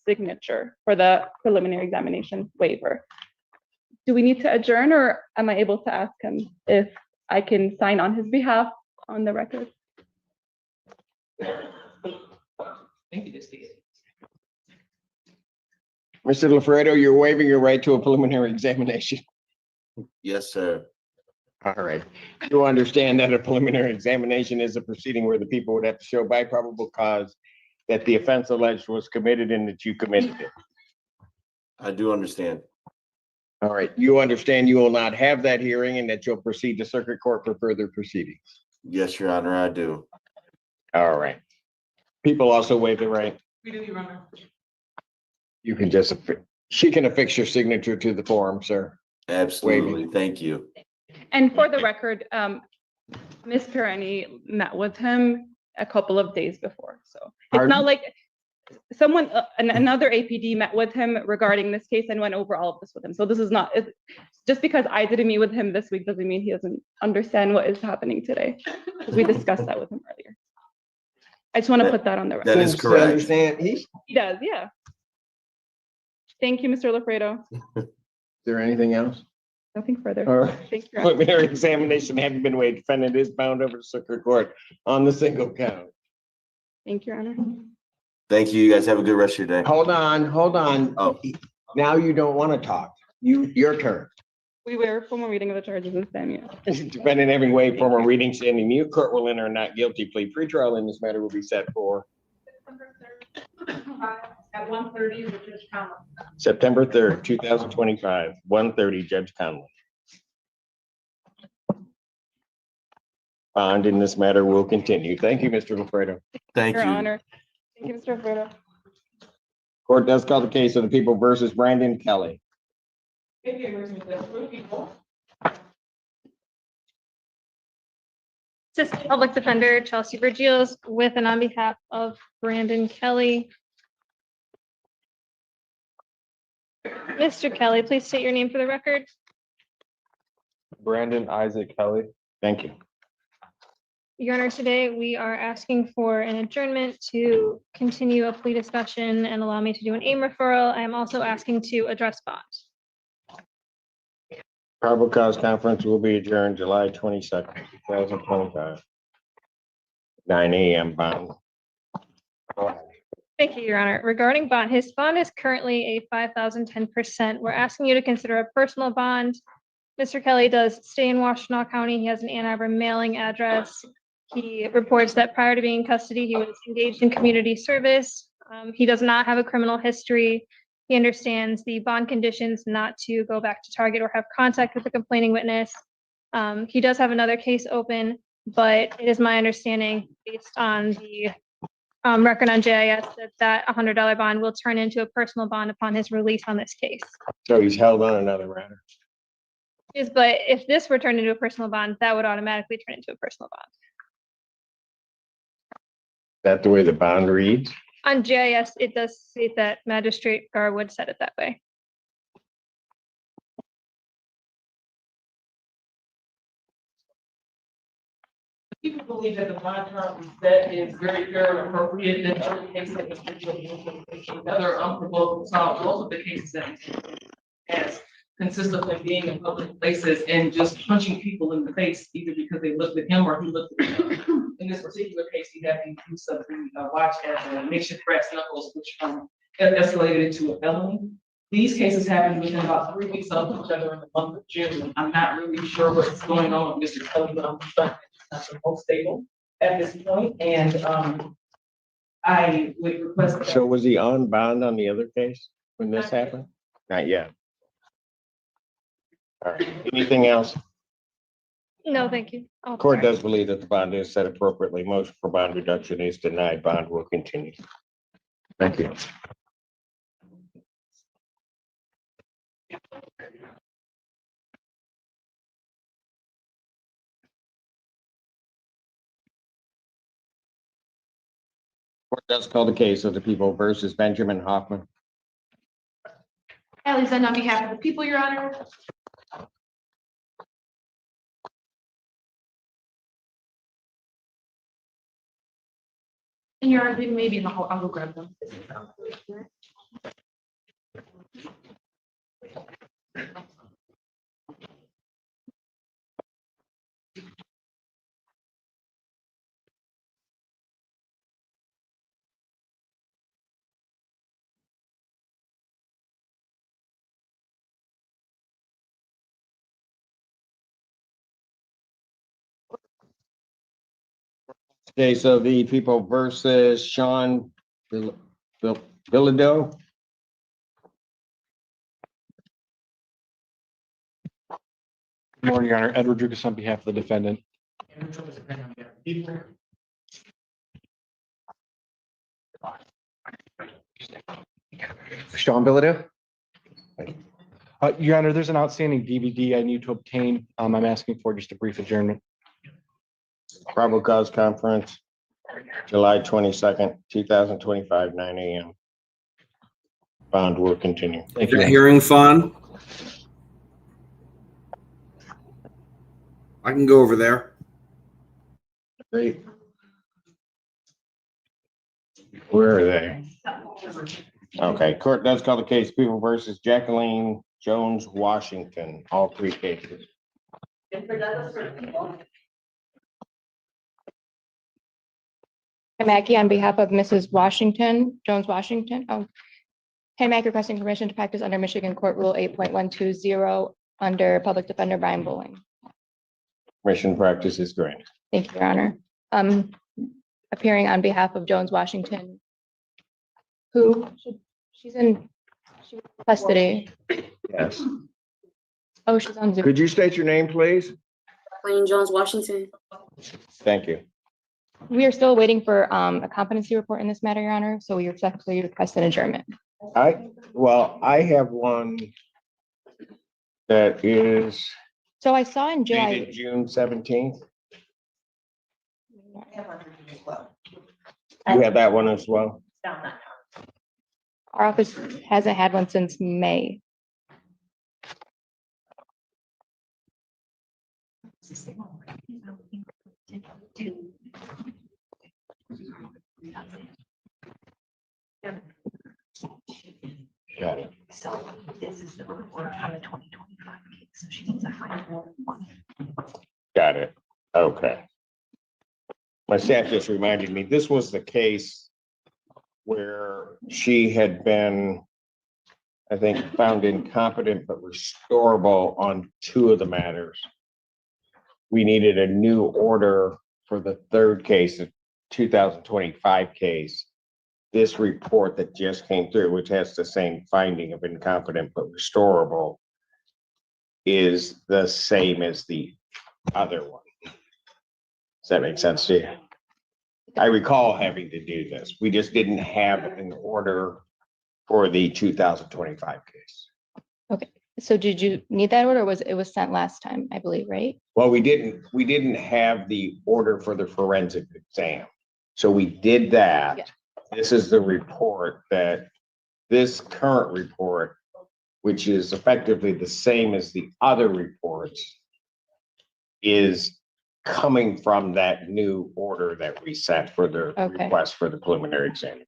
signature for the preliminary examination waiver. Do we need to adjourn, or am I able to ask him if I can sign on his behalf on the record? Mr. Lafredo, you're waiving your right to a preliminary examination. Yes, sir. All right. You understand that a preliminary examination is a proceeding where the people would have to show by probable cause that the offense alleged was committed and that you committed it. I do understand. All right. You understand you will not have that hearing and that you'll proceed to circuit court for further proceedings. Yes, Your Honor, I do. All right. People also waive the right. We do, Your Honor. You can just, she can affix your signature to the form, sir. Absolutely. Thank you. And for the record, Ms. Pirani met with him a couple of days before. So it's Pardon? not like someone, another APD met with him regarding this case and went over all of this with him. So this is not, just because I didn't meet with him this week doesn't mean he doesn't understand what is happening today. Because we discussed that with him earlier. I just want to put that on the record. That is correct. Understand? He does, yeah. Thank you, Mr. Lafredo. Is there anything else? Nothing further. All right. Thank you. Preliminary examination having been waived, defendant is bound over to circuit court on the single count. Thank you, Your Honor. Thank you. You guys have a good rest of your day. Hold on. Oh. Now you don't want to talk. Your turn. We were formal reading of the charges in Samuel. Defendant having waived formal reading, standing mute, court will enter a not guilty plea. Pretrial in this matter will be set for At 1:30, with Judge Conlon. September 3rd, 2025, 1:30, Judge Conlon. Bond in this matter will continue. Thank you, Mr. Lafredo. Thank Your you. Honor. Thank you, Mr. Lafredo. Court does call the case of the people versus Brandon Kelly. Assistant Public Defender Chelsea Vergils with and on behalf of Brandon Kelly. Mr. Kelly, please state your name for the record. Brandon Isaac Kelly. Thank you. Your Honor, today we are asking for an adjournment to continue a plea discussion and allow me to do an AIM referral. I am also asking to address bond. Probable cause conference will be adjourned July 22nd, 2025. 9 a.m. bond. Thank you, Your Honor. Regarding bond, his bond is currently a 5,010%. We're asking you to consider a personal bond. Mr. Kelly does stay in Washtenaw County. He has an Ann Arbor mailing address. He reports that prior to being in custody, he was engaged in community service. He does not have a criminal history. He understands the bond conditions not to go back to target or have contact with the complaining witness. He does have another case open, but it is my understanding based on the record on JIS that $100 bond will turn into a personal bond upon his release on this case. So he's held on another matter. But if this were turned into a personal bond, that would automatically turn into a personal bond. Is that the way the bond reads? On GIS, it does state that Magistrate Garwood said it that way. People believe that the bond term that is very fair and appropriate. In other cases, that Mr. Jones, another unprovoked assault, most of the cases that has consistently being in public places and just punching people in the face, either because they looked at him or he looked at them. In this particular case, he had the use of the watch as a makeshift brass knuckles, which escalated into a felony. These cases happened within about 3 weeks of each other in the month of June. I'm not really sure what's going on with Mr. Kelly, but I'm not the most stable at this point. And I would request that. So was he on bond on the other case when this happened? Not yet. All right. Anything else? No, thank you. Oh, Court sorry. does believe that the bond is set appropriately. Motion for bond reduction is denied. Bond will continue. Thank you. Court does call the case of the people versus Benjamin Hoffman. Ally Zend on behalf of the people, Your Honor. And Your Honor, maybe in the hall, I'll go grab them. Okay, so the people versus Sean Bilodeau. Good morning, Your Honor. Edward Dugas on behalf of the defendant. Sean Bilodeau? Your Honor, there's an outstanding DVD I need to obtain. I'm asking for just a brief adjournment. Probable cause conference, July 22nd, 2025, 9 a.m. Bond will continue. Thank The you. hearing fund. I can go over there. Great. Where are they? Okay, court does call the case People versus Jacqueline Jones, Washington, all three cases. Mackey on behalf of Mrs. Washington, Jones Washington. Mackey requesting permission to practice under Michigan Court Rule 8.120 under Public Defender Brian Bowling. Permission practice is granted. Thank you, Your Honor. Appearing on behalf of Jones Washington, she's in custody. Yes. Oh, she's on Zoom. Could you state your name, please? Wayne Jones, Washington. Thank you. We are still waiting for a competency report in this matter, Your Honor, so we respectfully request an adjournment. I have one that is So I saw in July. dated June 17th. You have that one as well? Our office hasn't had one since May. Got it. So this is the report on the 2025 case, so she needs a final one. Got it. Okay. My staff just reminded me, this was the case where she had been, I think, found incompetent but restorable on two of the matters. We needed a new order for the third case, the 2025 case. This report that just came through, which has the same finding of incompetent but restorable, is the same as the other one. Does that make sense to you? I recall having to do this. We just didn't have an order for the 2025 case. Okay, so did you need that order? It was sent last time, I believe, right? Well, we didn't have the order for the forensic exam. So we did that. Yeah. This is the report that this current report, which is effectively the same as the other reports, is coming from that new order that we sent for the Okay. request for the preliminary examination.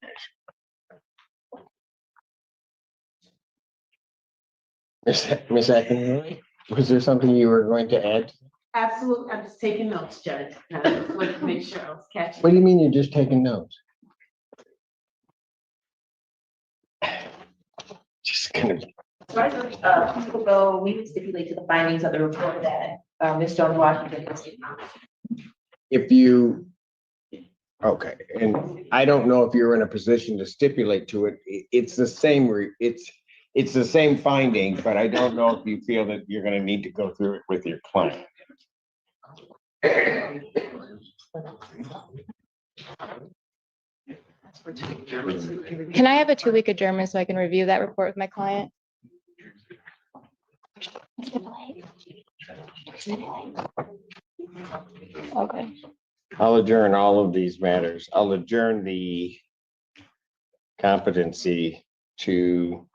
Ms. Akin, was there something you were going to add? Absolutely, I'm just taking notes, Judge. I just wanted to make sure I was catching. What do you mean you're just taking notes? Just gonna, So I know, people go, we can stipulate to the findings of the report that, Ms. Jones Washington is. if you, okay, and I don't know if you're in a position to stipulate to it. It's the same, it's the same finding, but I don't know if you feel that you're gonna need to go through it with your client. Can I have a 2-week adjournment so I can review that report with my client? Okay. I'll adjourn all of these matters. I'll adjourn the competency to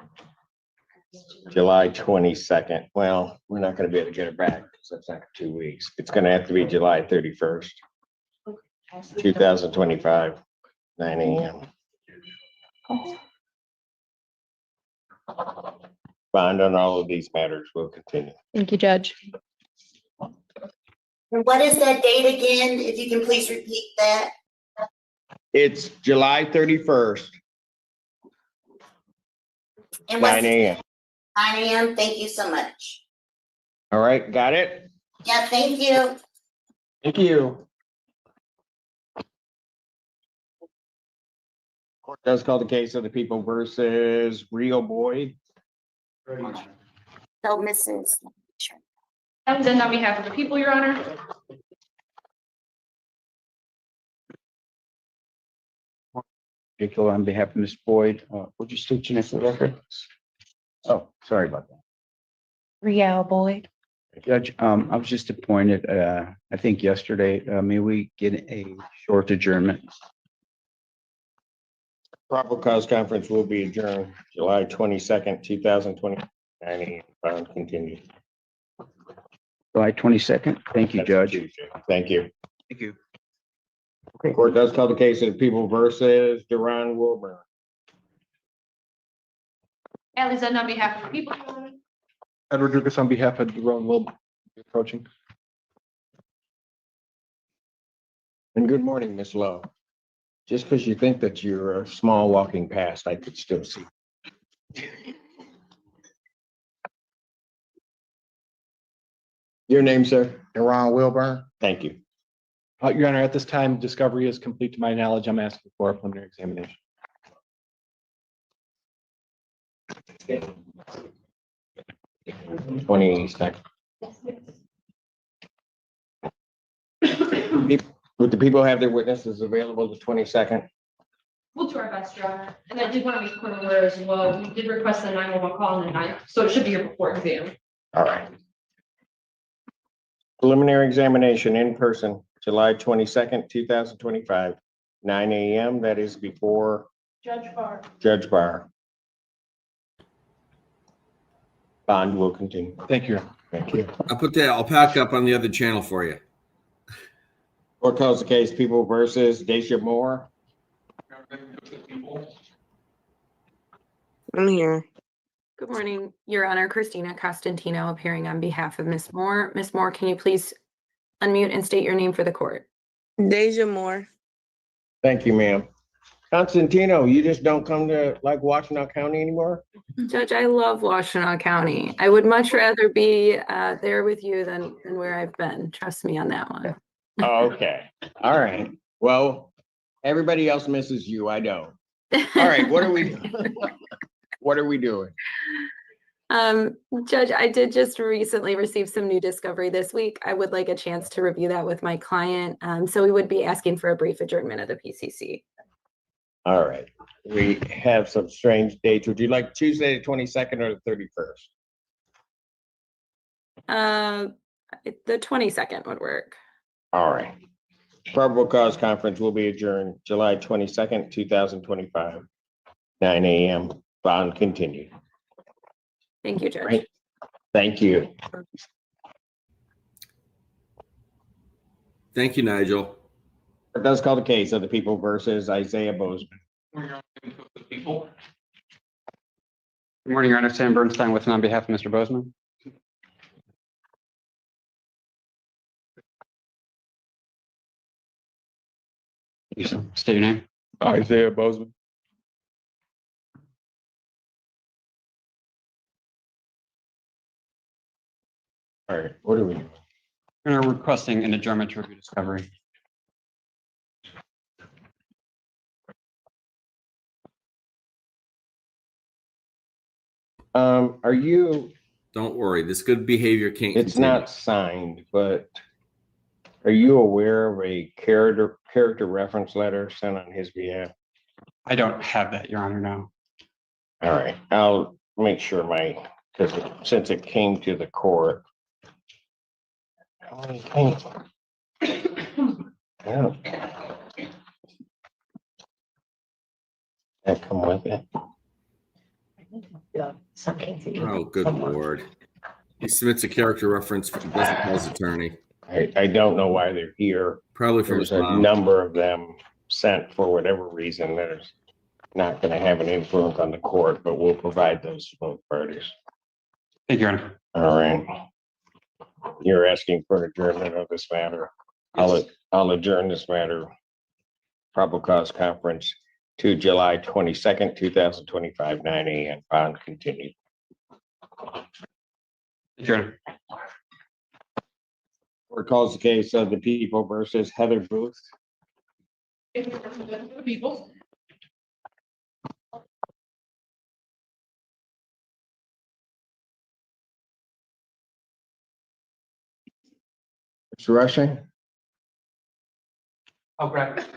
July 22nd. Well, we're not gonna be able to get it back because that's not 2 weeks. It's gonna have to be July 31st, 2025, 9 a.m. Bond on all of these matters will continue. Thank you, Judge. And what is that date again? If you can please repeat that. It's July 31st, And 9 what's a.m. 9 a.m.? Thank you so much. All right, got it? Yeah, thank you. Thank you. Court does call the case of the people versus Rio Boyd. So Mrs. And then on behalf of the people, Your Honor. Particular on behalf of Ms. Boyd, would you state your name for the record? Oh, sorry about that. Riel Boyd. Judge, I was just appointed, I think yesterday, may we get a short adjournment? Probable cause conference will be adjourned July 22nd, 2020. Continue. July 22nd. Thank you, Judge. Thank you. Thank you. Court does call the case of the people versus Duran Wilburn. Alexander on behalf of the people, Your Honor. Edward Lucas on behalf of Jerome will be approaching. And good morning, Miss Lowe. Just because you think that you're a small walking past, I could still see. Your name, sir? Ron Wilburn. Thank you. Your Honor, at this time, discovery is complete to my knowledge. I'm asking for a preliminary examination. Okay. 20 seconds. Would the people have their witnesses available the 22nd? We'll do our best, Your Honor. And I did want to make clear aware as well, we did request a 911 call on the 9th, so it should be here before exam. All right. Preliminary examination in person, July 22nd, 2025, 9 a.m. That is before Judge Barr. Judge Barr. Bond will continue. Thank you. Thank you. I'll pack up on the other channel for you. Court calls the case People versus Deja Moore. I'm here. Good morning, Your Honor. Christina Costantino appearing on behalf of Ms. Moore. Ms. Moore, can you please unmute and state your name for the court? Deja Moore. Thank you, ma'am. Constantino, you just don't come to like Washtenaw County anymore? Judge, I love Washtenaw County. I would much rather be there with you than where I've been. Trust me on that one. Okay. All right. Well, everybody else misses you. I don't. All right. What are we? What are we doing? Judge, I did just recently receive some new discovery this week. I would like a chance to review that with my client. So we would be asking for a brief adjournment of the PCC. All right. We have some strange dates. Would you like Tuesday the 22nd or the 31st? The 22nd would work. All right. Probable cause conference will be adjourned July 22nd, 2025, 9 a.m. Bond continued. Thank you, Judge. Right. Thank you. Thank you, Nigel. It does call the case of the people versus Isaiah Bozeman. Good morning, Your Honor. Sam Bernstein with and on behalf of Mr. Bozeman. State your name. Isaiah Bozeman. All right. What are we doing? We're requesting an adjournment to review discovery. Are you? Don't worry, this good behavior can't It's continue. not signed, but are you aware of a character reference letter sent on his behalf? I don't have that, Your Honor, no. All right, I'll make sure because since it came to the court. Yeah. That come with it. Oh, good Lord. He submits a character reference for his attorney. I don't know why they're here. Probably from There's his a mom. number of them sent for whatever reason that is not going to have an influence on the court, but we'll provide those to both parties. Thank you, Your Honor. All right. You're asking for an adjournment of this matter. I'll adjourn this matter. Probable cause conference to July 22nd, 2025, 9 a.m. Bond continued. Your Honor. Court calls the case of the people versus Heather Booth. If you represent the people. Mr. Rushing? Oh, correct.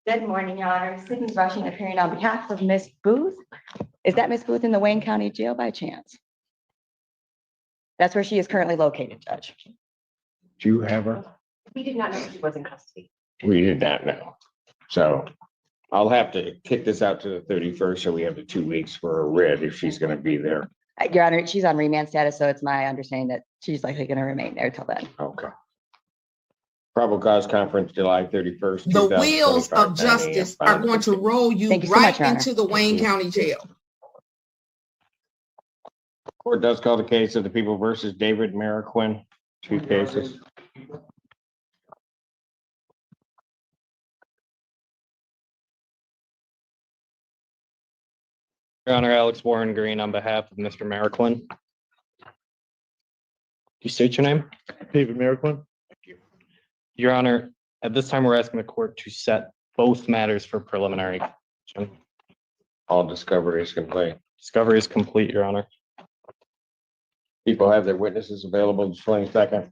Good morning, Your Honor. Sydney Rushing, appearing on behalf of Miss Booth. Is that Miss Booth in the Wayne County Jail by chance? That's where she is currently located, Judge. Do you have her? We did not know she was in custody. We did not know. So I'll have to kick this out to the 31st, so we have the 2 weeks for a writ if she's gonna be there. Your Honor, she's on remand status, so it's my understanding that she's likely going to remain there till then. Okay. Probable cause conference, July 31st. The wheels 2025, of justice are going to roll you Thank you so right much, Your Honor. into the Wayne County Jail. Court does call the case of the people versus David Mariquin, 2 cases. Your Honor, Alex Warren Green on behalf of Mr. Mariquin. You state your name? David Mariquin. Your Honor, at this time, we're asking the court to set both matters for preliminary. All discovery is complete. Discovery is complete, Your Honor. People have their witnesses available the 22nd.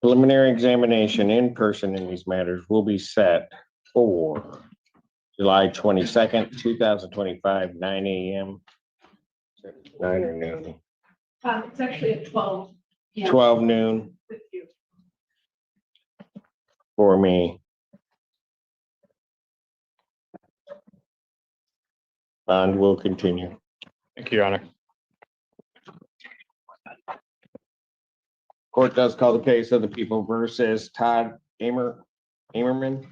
Preliminary examination in person in these matters will be set for July 22nd, 2025, 9 a.m. 9 or noon, It's actually at 12. 12 noon With you. for me. And we'll continue. Thank you, Your Honor. Court does call the case of the people versus Todd Amerman.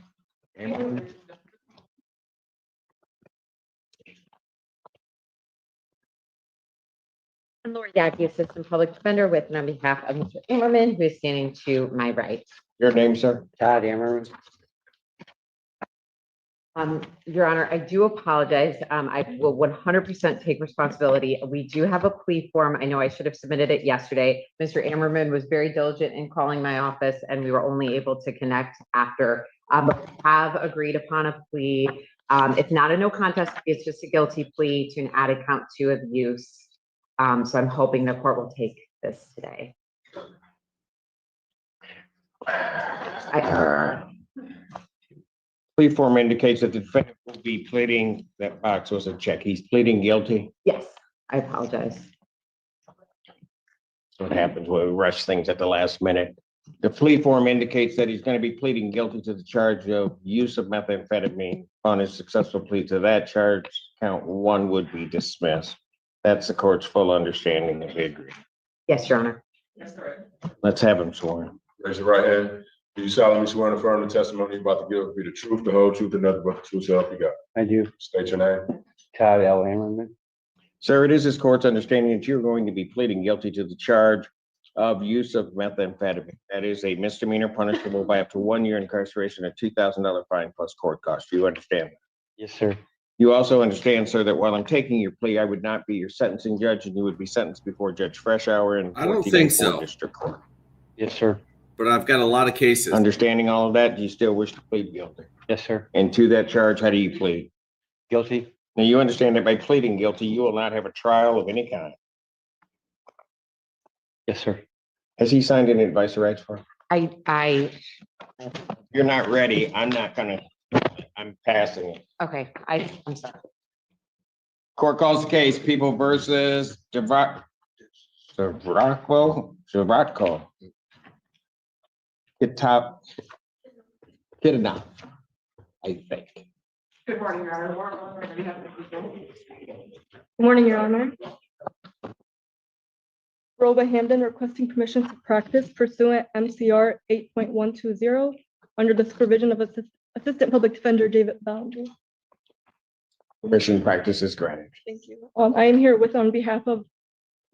I'm Lori Gagne, Assistant Public Defender with and on behalf of Mr. Ammerman, who is standing to my right. Your name, sir? Todd Ammerman. Your Honor, I do apologize. I will 100% take responsibility. We do have a plea form. I know I should have submitted it yesterday. Mr. Ammerman was very diligent in calling my office and we were only able to connect after. But we have agreed upon a plea. It's not a no contest. It's just a guilty plea to an added count 2 of use. So I'm hoping the court will take this today. Plea form indicates that the defendant will be pleading, that box was a check. He's pleading guilty. Yes, I apologize. That's what happens when we rush things at the last minute. The plea form indicates that he's going to be pleading guilty to the charge of use of methamphetamine. On his successful plea to that charge, count 1 would be dismissed. That's the court's full understanding that we agree. Yes, Your Honor. That's correct. Let's have him sworn. Raise your right hand. Do you solemnly swear and affirm the testimony you're about to give will be the truth, the whole truth, and nothing but the truth, so help you God? I do. State your name. Todd L. Ammerman. Sir, it is this court's understanding that you're going to be pleading guilty to the charge of use of methamphetamine. That is a misdemeanor punishable by up to 1 year incarceration and $2,000 fine plus court costs. Do you understand that? Yes, sir. You also understand, sir, that while I'm taking your plea, I would not be your sentencing judge and you would be sentenced before Judge Freshour in I don't think so. District Court. Yes, sir. But I've got a lot of cases. Understanding all of that, do you still wish to plead guilty? Yes, sir. And to that charge, how do you plead? Guilty. Now, you understand that by pleading guilty, you will not have a trial of any kind. Yes, sir. Has he signed an advice of rights form? I You're not ready. I'm passing it. okay. I'm sorry. Court calls the case, people versus Zavratko. Get enough, I think. Good morning, Your Honor. Warren Longer on behalf of the people. Good morning, Your Honor. Roba Hamden requesting permission to practice pursuant MCR 8.120 under the supervision of Assistant Public Defender David Boundary. Permission to practice is granted. Thank you. I am here with on behalf of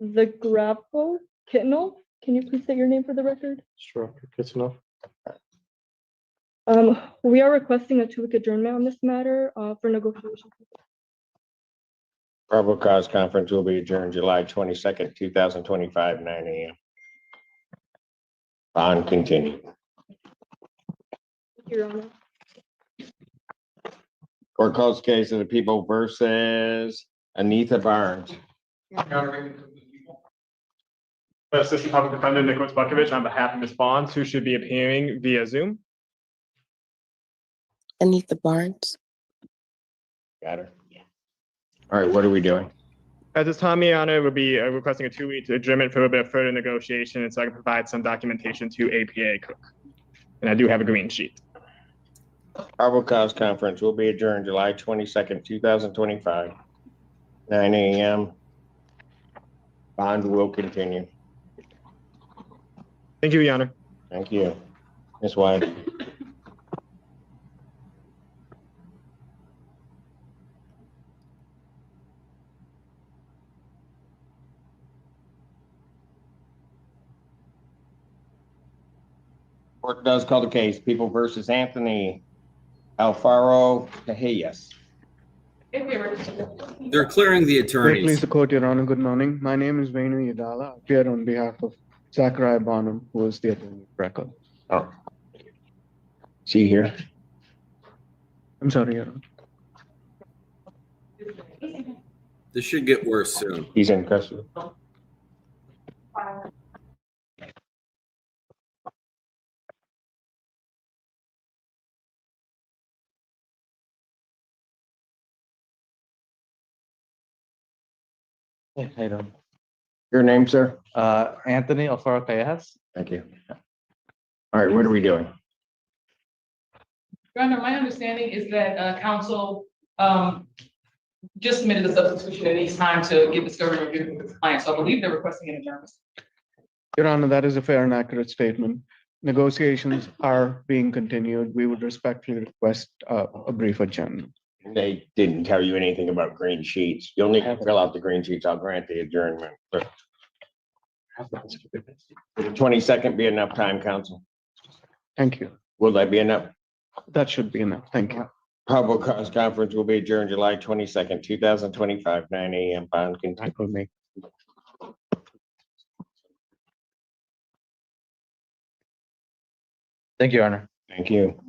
the Gravo Kitnell. Can you please state your name for the record? Sure, good enough. We are requesting a 2-week adjournment on this matter for negotiation. Probable cause conference will be adjourned July 22nd, 2025, 9 a.m. On continue. Your Honor. Court calls case of the people versus Anita Barnes. Assistant Public Defender Nicholas Bukovich on behalf of Ms. Bonds, who should be appearing via Zoom. Anita Barnes. Got her. All right, what are we doing? At this time, Your Honor, we'll be requesting a 2-week adjournment for a bit of further negotiation, and so I can provide some documentation to APA Cook. And I do have a green sheet. Probable cause conference will be adjourned July 22nd, 2025, 9 a.m. Bond will continue. Thank you, Your Honor. Thank you. Ms. White. Court does call the case, people versus Anthony Alfaro Casillas. They're clearing the Please attorneys. the court, Your Honor. Good morning. My name is Venu Yadala. I appear on behalf of Zachariah Bonham, who is the attorney of record. Oh. See here. I'm sorry, Your Honor. This should get worse soon. He's in custody. Hey, Don. Your name, sir? Anthony Alfaro Callejas. Thank you. All right, what are we doing? Your Honor, my understanding is that counsel just submitted a substitution and needs time to get discovery review with his client. So I believe they're requesting an adjournment. Your Honor, that is a fair and accurate statement. Negotiations are being continued. We would respectfully request a brief adjournment. They didn't tell you anything about green sheets. You'll need to fill out the green sheets. I'll grant the adjournment. But will the 22nd be enough time, counsel? Thank you. Will that be enough? That should be enough. Thank you. Probable cause conference will be adjourned July 22nd, 2025, 9 a.m. Bond continue. Thank you, Your Honor. Thank you.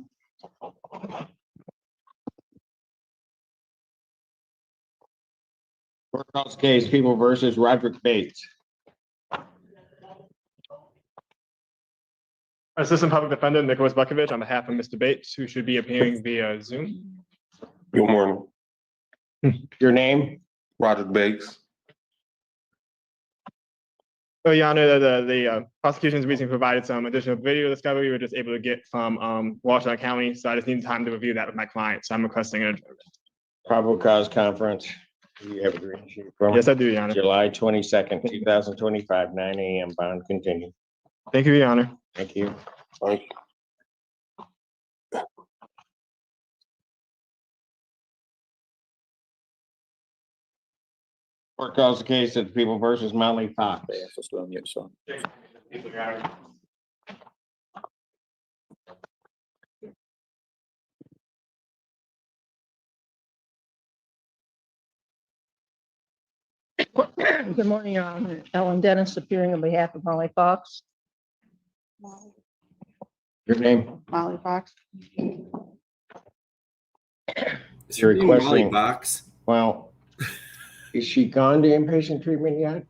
Court calls case, people versus Roderick Bates. Assistant Public Defender Nicholas Bukovich on behalf of Mr. Bates, who should be appearing via Zoom. Good morning. Your name? Roderick Bates. So, Your Honor, the prosecution's recently provided some additional video discovery we were just able to get from Washington County. So I just need time to review that with my client. So I'm requesting an adjournment. Probable cause conference. Do you have a green sheet? Yes, I do, Your Honor. July 22nd, 2025, 9 a.m. Bond continue. Thank you, Your Honor. Thank you. Court calls the case of the people versus Molly Fox. Good morning, Your Honor. Ellen Dennis appearing on behalf of Molly Fox. Your name? Molly Fox. Is You're her name Molly requesting, Box? well, is she gone to inpatient treatment yet?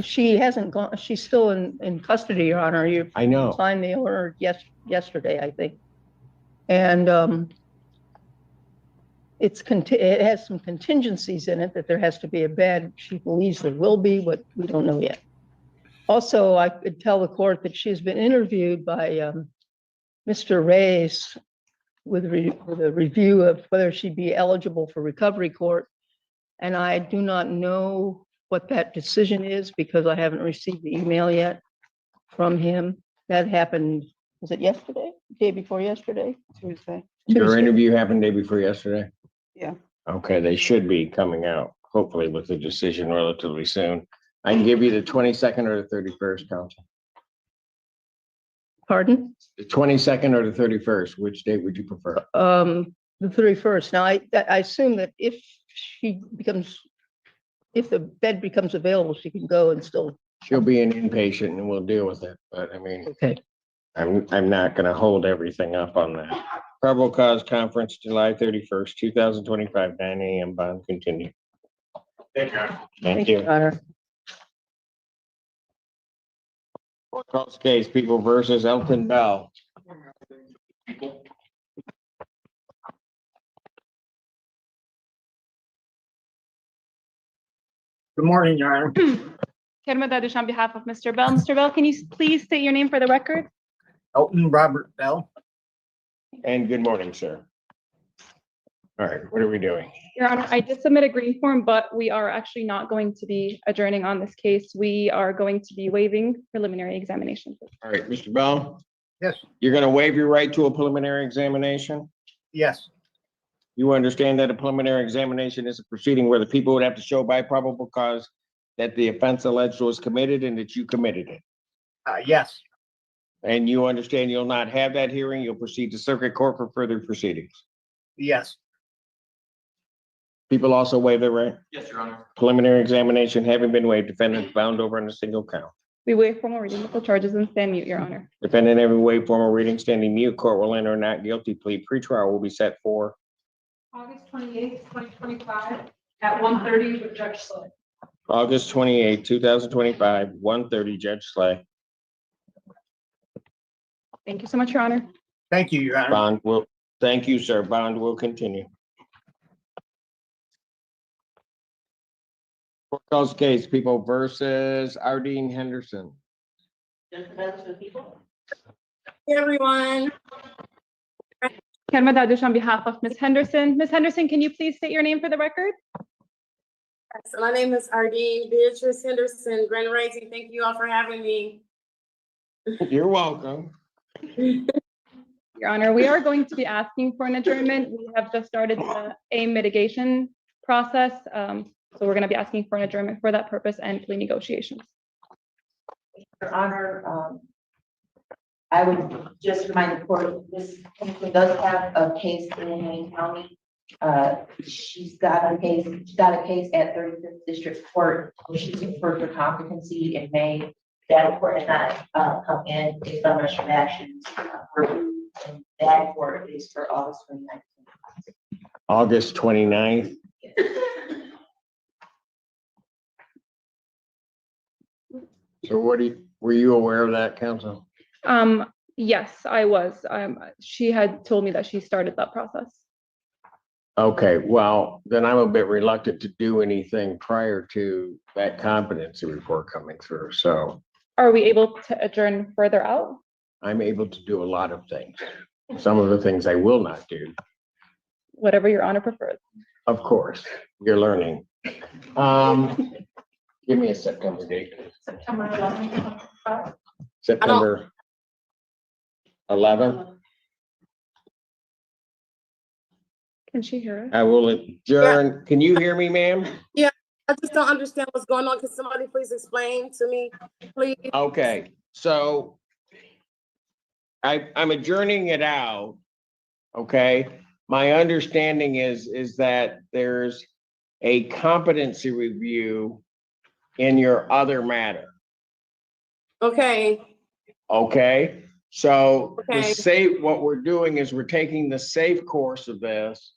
She hasn't gone, she's still in custody, Your Honor. You I know. signed the order yesterday, I think. And it has some contingencies in it that there has to be a bed. She believes there will be, but we don't know yet. Also, I could tell the court that she's been interviewed by Mr. Reyes with a review of whether she'd be eligible for recovery court. And I do not know what that decision is because I haven't received the email yet from him. That happened, was it yesterday? Day before yesterday? Tuesday. Your interview happened day before yesterday? Yeah. Okay, they should be coming out, hopefully with a decision relatively soon. I can give you the 22nd or the 31st, counsel. Pardon? The 22nd or the 31st, which date would you prefer? The 31st. Now, I assume that if the bed becomes available, she can go and still. She'll be an inpatient and we'll deal with it, but I mean. Okay. I'm not gonna hold everything up on that. Probable cause conference, July 31st, 2025, 9 a.m. Bond continue. Thank you. Your Honor. Court calls case, People versus Elton Bell. Good morning, Your Honor. Kerma Dadush on behalf of Mr. Bell. Mr. Bell, can you please state your name for the record? Elton Robert Bell. And good morning, sir. All right, what are we doing? Your Honor, I did submit a green form, but we are actually not going to be adjourning on this case. We are going to be waiving preliminary examination. All right, Mr. Bell, Yes, you're gonna waive your right to a preliminary examination? yes, You understand that a preliminary examination is a proceeding where the people would have to show by probable cause that the offense alleged was committed and that you committed it. yes, And you understand you'll not have that hearing, you'll proceed to circuit court for further proceedings. yes, People also waive their right. Yes, Your Honor. Preliminary examination having been waived, defendant bound over on a single count. We waive formal reading of the charges and stand mute, Your Honor. Defendant having waived formal reading, standing mute, court will enter a not guilty plea. Pretrial will be set for August 28th, 2025 at 1:30 with Judge Slay. August 28, 2025, 1:30, Judge Slay. Thank you so much, Your Honor. thank you, Your Honor. Bond will, thank you, sir. Bond will continue. Court calls case, People versus Ardeen Henderson. Everyone. Kerma Dadush on behalf of Ms. Henderson. Ms. Henderson, can you please state your name for the record? So my name is Ardeen Beatrice Henderson, Grand Rising. Thank you all for having me. You're welcome. Your Honor, we are going to be asking for an adjournment. We have just started a mitigation process. So we're going to be asking for an adjournment for that purpose and plea negotiations. Your Honor, I would just remind the court, this person does have a case in Wayne County. She's got a case at 35th District Court, where she's referred for competency in May. That court has not come in based on restoration actions. And that court is for August 29th. August 29th. So were you aware of that, counsel? Yes, I was. She had told me that she started that process. Okay, well, then I'm a bit reluctant to do anything prior to that competency report coming through. So Are we able to adjourn further out? I'm able to do a lot of things. Some of the things I will not do. Whatever Your Honor prefers. Of course, you're learning. Give me a September date. September 11th. September 11th. Can she hear us? I will adjourn. Can you hear me, ma'am? Yeah, I just don't understand what's going on. Can somebody please explain to me, please? Okay, so I'm adjourning it out. Okay, my understanding is that there's a competency review in your other matter. Okay, Okay, so the Okay. safe, what we're doing is we're taking the safe course of this,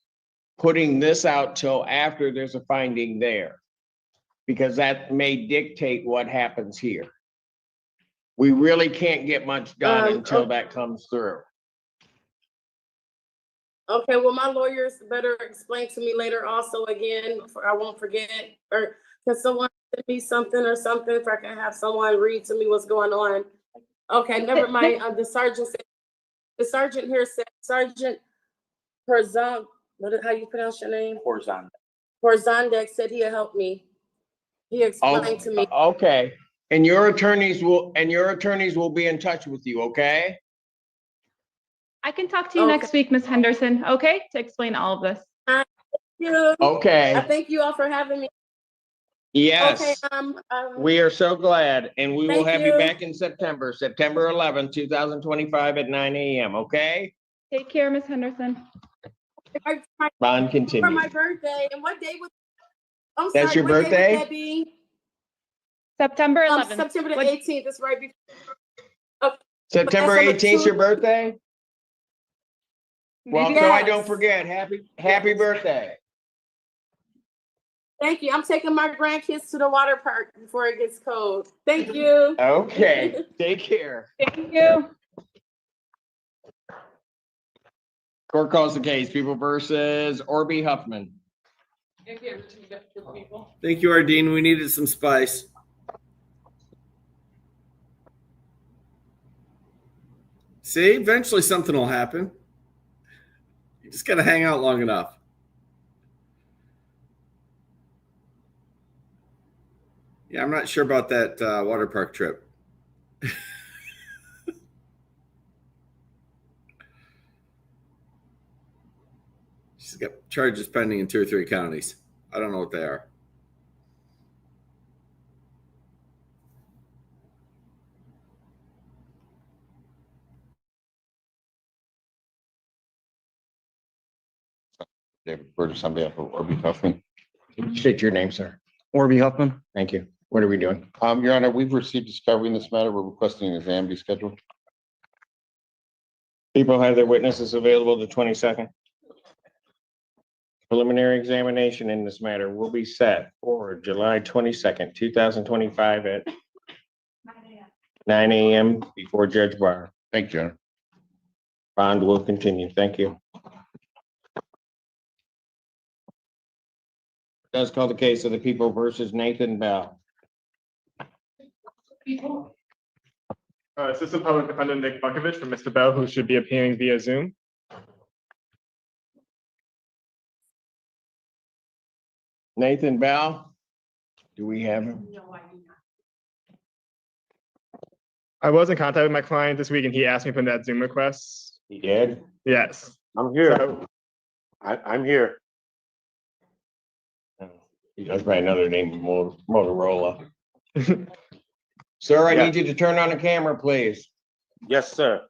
putting this out till after there's a finding there, because that may dictate what happens here. We really can't get much done until that comes through. okay, well, my lawyers better explain to me later also again, I won't forget, or can someone send me something or something, if I can have someone read to me what's going on? Okay, never mind, the sergeant here said, Sergeant Perzan, how you pronounce your name? Porzondek said he'll help me. He explained to me. Okay, and your attorneys will be in touch with you, okay? I can talk to you next week, Ms. Henderson, okay? To explain all of this. Thank you. Okay. I thank you all for having me. Yes. Okay, We are so glad, and we will Thank have you you. back in September 11th, 2025 at 9 a.m., okay? Take care, Ms. Henderson. Bond For continue. my birthday, and what day would? I'm That's sorry, your what day would birthday? that be? September 11th. September the What- 18th, that's right before. Okay, September That's on the 18th, your birthday? Well, Maybe- so I don't Yes. forget, happy birthday. Thank you. I'm taking my grandkids to the water park before it gets cold. Thank you. Okay, take care. Thank you. Court calls the case, People versus Orby Huffman. Thank you, people. Thank you, Ardeen. We needed some spice. See, eventually something will happen. You just got to hang out long enough. Yeah, I'm not sure about that water park trip. She's got charges pending in 2 or 3 counties. I don't know what they are. David Burgess on behalf of Orby Huffman. State your name, sir. Orby Huffman? Thank you. What are we doing? Your Honor, we've received discovery in this matter. We're requesting an exam be scheduled. People have their witnesses available the 22nd. Preliminary examination in this matter will be set for July 22nd, 2025 at 9 a.m. before Judge Barr. Thank you, Your Honor. Bond will continue. Thank you. Does call the case of the People versus Nathan Bell. Assistant Public Defender Nick Bukovich for Mr. Bell, who should be appearing via Zoom. Nathan Bell, do we have him? No, I do not. I was in contact with my client this week and he asked me for that Zoom request. He did? Yes. I'm here. So- I'm here. He goes by another name, Motorola. Sir, I Yeah. need you to turn on the camera, please. Yes, sir.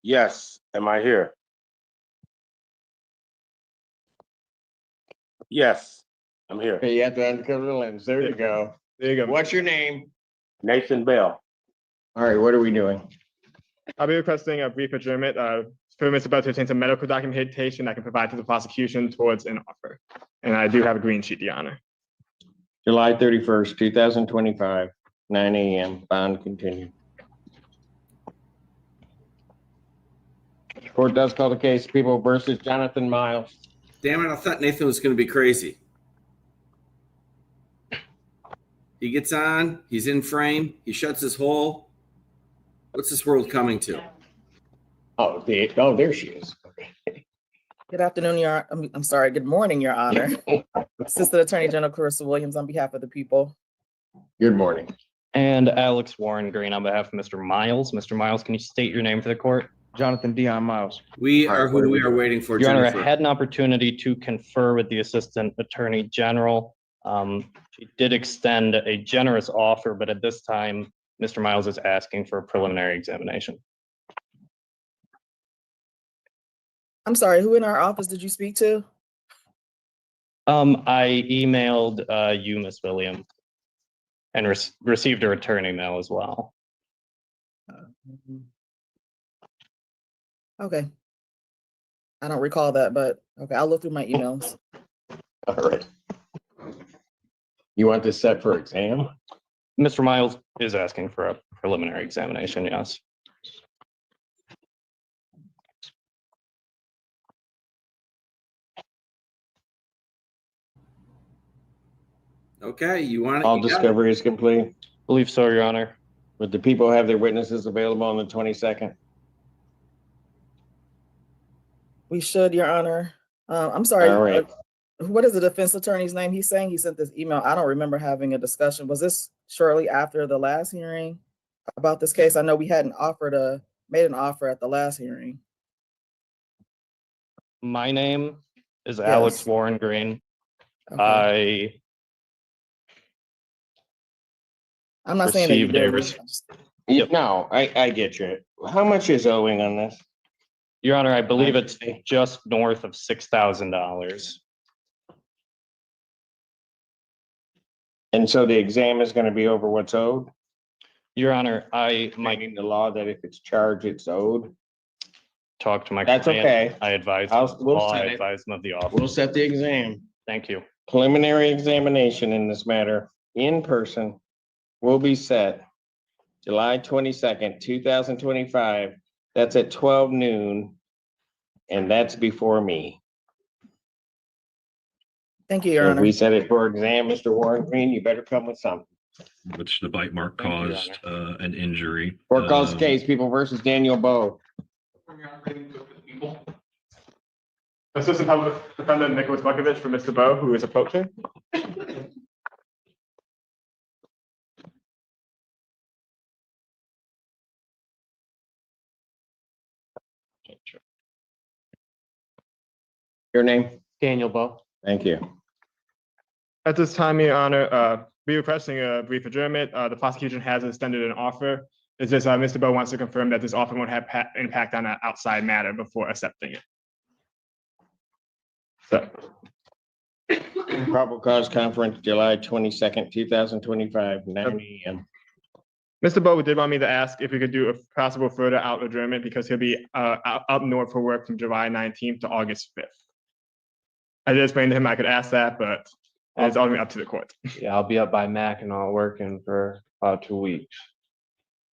Yes, am I here? Yes, I'm here. Okay, you have to uncover the lens. There you go. There you go. What's your name? Nathan Bell. All right, what are we doing? I'll be requesting a brief adjournment. For Mr. Bell to obtain some medical documentation I can provide to the prosecution towards an offer. And I do have a green sheet, Your Honor. July 31st, 2025, 9 a.m. Bond continued. Court does call the case People versus Jonathan Miles. Damn it, I thought Nathan was going to be crazy. He gets on, he's in frame, he shuts his hole. What's this world coming to? Oh, there she is. Good afternoon, I'm sorry, good morning, Your Honor. Assistant Attorney General Clarissa Williams on behalf of the people. Good morning. And Alex Warren Green on behalf of Mr. Miles. Mr. Miles, can you state your name for the court? Jonathan Dion Miles. We are who we are waiting for, Your Honor, I Jennifer. had an opportunity to confer with the Assistant Attorney General. She did extend a generous offer, but at this time, Mr. Miles is asking for a preliminary examination. I'm sorry, who in our office did you speak to? I emailed you, Ms. Williams, and received a return email as well. Okay. I don't recall that, but okay, I'll look through my emails. All right. You want this set for exam? Mr. Miles is asking for a preliminary examination, yes. Okay, you want it? All you got it. discovery is complete. Believe so, Your Honor. Would the people have their witnesses available on the 22nd? We should, Your Honor. I'm sorry. All right. What is the defense attorney's name? He's saying he sent this email. I don't remember having a discussion. Was this shortly after the last hearing about this case? I know we hadn't made an offer at the last hearing. My name is Yes. Alex Warren Green. Okay. I'm not saying that you received a did. No, I get you. How much is owing on this? Your Honor, I believe it's just north of $6,000. And so the exam is gonna be over what's owed, Your Honor, I might meaning the law that if it's charged, it's owed. talk to my That's client. okay. I advise, We'll I set it. advise them of the offer. We'll set the exam. Thank you. Preliminary examination in this matter in person will be set July 22nd, 2025. That's at 12 noon. And that's before me. Thank you, Your If Honor. we set it for exam, Mr. Warren Green, you better come with something. Which the bite mark Thank you, Your caused an injury. Court calls case, People versus Daniel Bowe. Assistant Public Defendant Nicholas Bukovich for Mr. Bowe, who is approaching. Your name? Daniel Bowe. Thank you. At this time, Your Honor, we requesting a brief adjournment. The prosecution has extended an offer. It's just Mr. Bowe wants to confirm that this offer won't have impact on an outside matter before accepting it. So. Probable cause conference, July 22nd, 2025, 9 a.m. Mr. Bowe did want me to ask if we could do a possible further out adjournment because he'll be up north for work from July 19th to August 5th. I did explain to him I could ask that, but it's ultimately up to the court. Yeah, I'll be up by Mackinac working for about 2 weeks.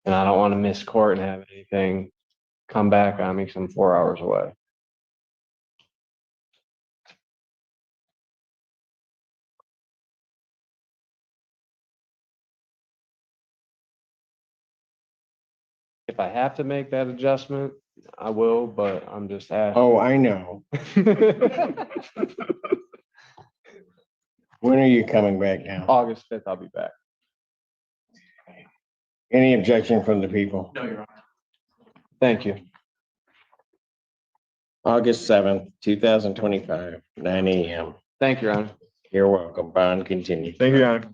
And I don't want to miss court and have anything come back on me 'cause I'm 4 hours away. If I have to make that adjustment, I will, but I'm just asking. Oh, I know. When are you coming back now? August 5th, I'll be back. Any objection from the people? No, Your Honor. Thank you. August 7th, 2025, 9 a.m. Thank you, Your Honor. You're welcome. Bond continue. Thank you, Your Honor.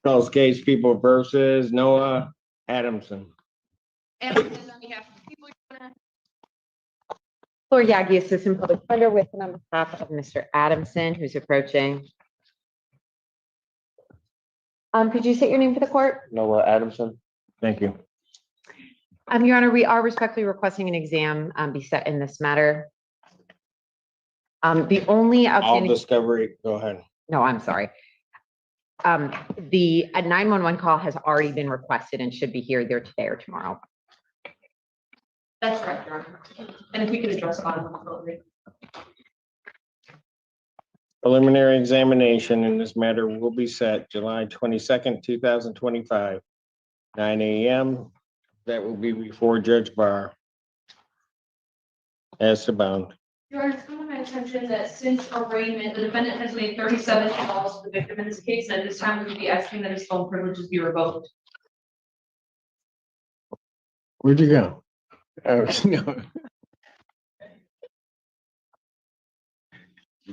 Calls case, People versus Noah Adamson. Lori Yagi, Assistant Public Defender, with and on behalf of Mr. Adamson, who's approaching. Could you state your name for the court? Noah Adamson. Thank you. Your Honor, we are respectfully requesting an exam be set in this matter. The only All outstanding. discovery, go ahead. No, I'm sorry. The 911 call has already been requested and should be here either today or tomorrow. That's correct, Your Honor. And if we could address on. Preliminary examination in this matter will be set July 22nd, 2025, 9 a.m. That will be before Judge Barr. As to bound. Your Honor, it's come to my attention that since arraignment, the defendant has made 37 calls to the victim in this case, and at this time we would be asking that his phone privileges be revoked. Where'd you go? Oh, no.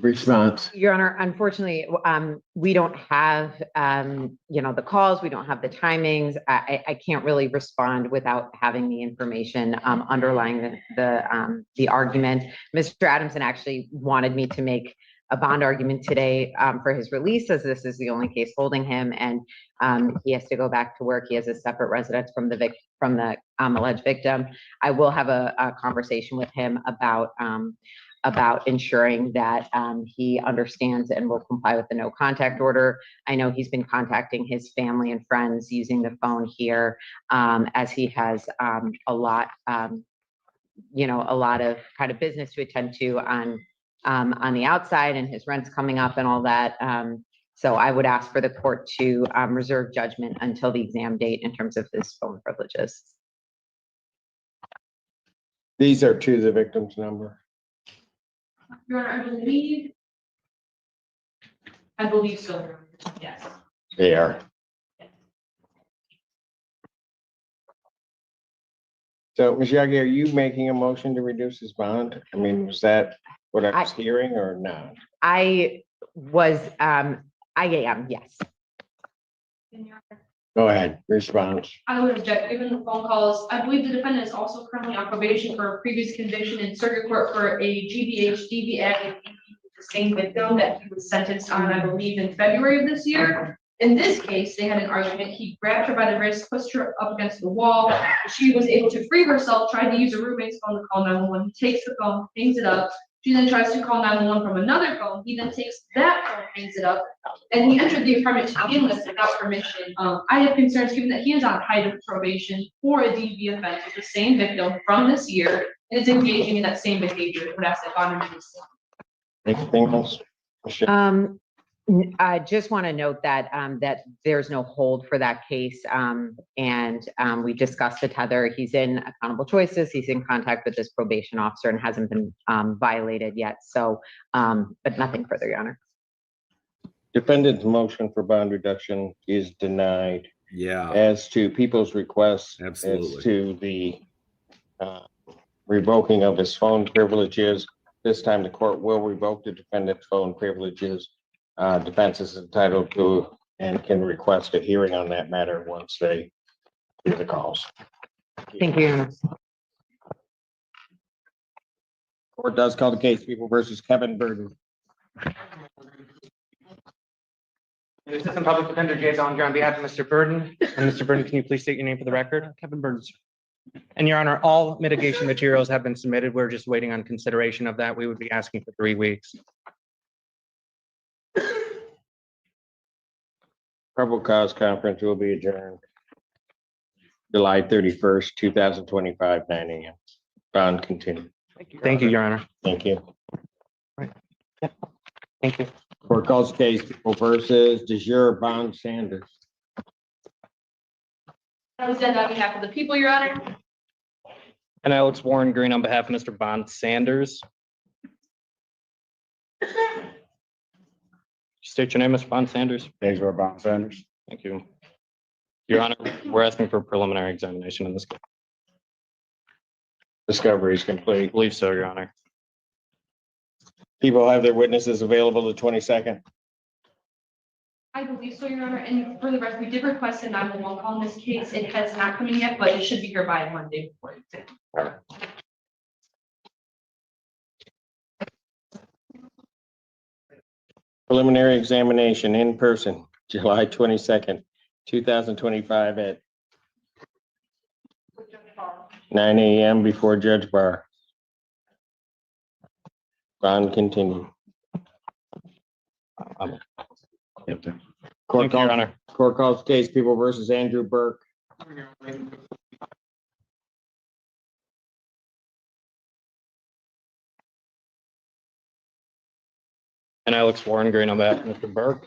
Response. Your Honor, unfortunately, we don't have, the calls, we don't have the timings. I can't really respond without having the information underlying the argument. Mr. Adamson actually wanted me to make a bond argument today for his release, as this is the only case holding him, and he has to go back to work. He has a separate residence from the alleged victim. I will have a conversation with him about ensuring that he understands and will comply with the no contact order. I know he's been contacting his family and friends using the phone here, as he has a lot of kind of business to attend to on the outside, and his rent's coming up and all that. So I would ask for the court to reserve judgment until the exam date in terms of his phone privileges. These are to the victim's number. Your Honor, I believe so, yes. They are. So, Ms. Yagi, are you making a motion to reduce his bond? I mean, was that what I was hearing or not? I am, yes. Go ahead, response. I would object, given the phone calls. I believe the defendant is also currently on probation for a previous conviction in circuit court for a GBH DV Act with the same victim that he was sentenced on, I believe, in February of this year. In this case, they had an argument. He grabbed her by the wrist, pushed her up against the wall. She was able to free herself, tried to use her roommate's phone to call 911. He takes the phone, hangs it up. She then tries to call 911 from another phone. He then takes that phone, hangs it up, and he entered the apartment to begin with without permission. I have concerns given that he is on height of probation for a DV offense with the same victim from this year and is engaging in that same behavior. Would ask that bond release. Anything else? I just want to note that, that there's no hold for that case. We discussed the tether. He's in accountable choices. He's in contact with this probation officer and hasn't been violated yet. So, but nothing further, Your Honor. Defendant's motion for bond reduction is denied. Yeah. As to people's requests. Absolutely. As to the revoking of his phone privileges, this time the court will revoke the defendant's phone privileges. Defense is entitled to and can request a hearing on that matter once they hear the calls. Thank you, Your Honor. Court does call the case People versus Kevin Burden. Assistant Public Defender Jay Zollinger on behalf of Mr. Burden. And Mr. Burden, can you please state your name for the record? Kevin Burden. And Your Honor, all mitigation materials have been submitted. We're just waiting on consideration of that. We would be asking for 3 weeks. Probable cause conference will be adjourned July 31st, 2025, 9 a.m. Bond continued. Thank you, Your Honor. Thank you. Thank you. Court calls case People versus DeJure Bond Sanders. I was on behalf of the people, Your Honor. And Alex Warren Green on behalf of Mr. Bond Sanders. State your name, Mr. Bond Sanders. DeJure Bond Sanders. Thank you. Your Honor, we're asking for a preliminary examination in this case. Discovery is complete. I believe so, Your Honor. People have their witnesses available the 22nd. I believe so, Your Honor. And for the rest, we did request a 911 call in this case. It has not come in yet, but it should be here by Monday before it's in. Preliminary examination in person, July 22nd, 2025 at 9 a.m. before Judge Barr. Bond continued. Court calls case People versus Andrew Burke. And Alex Warren Green on behalf of Mr. Burke.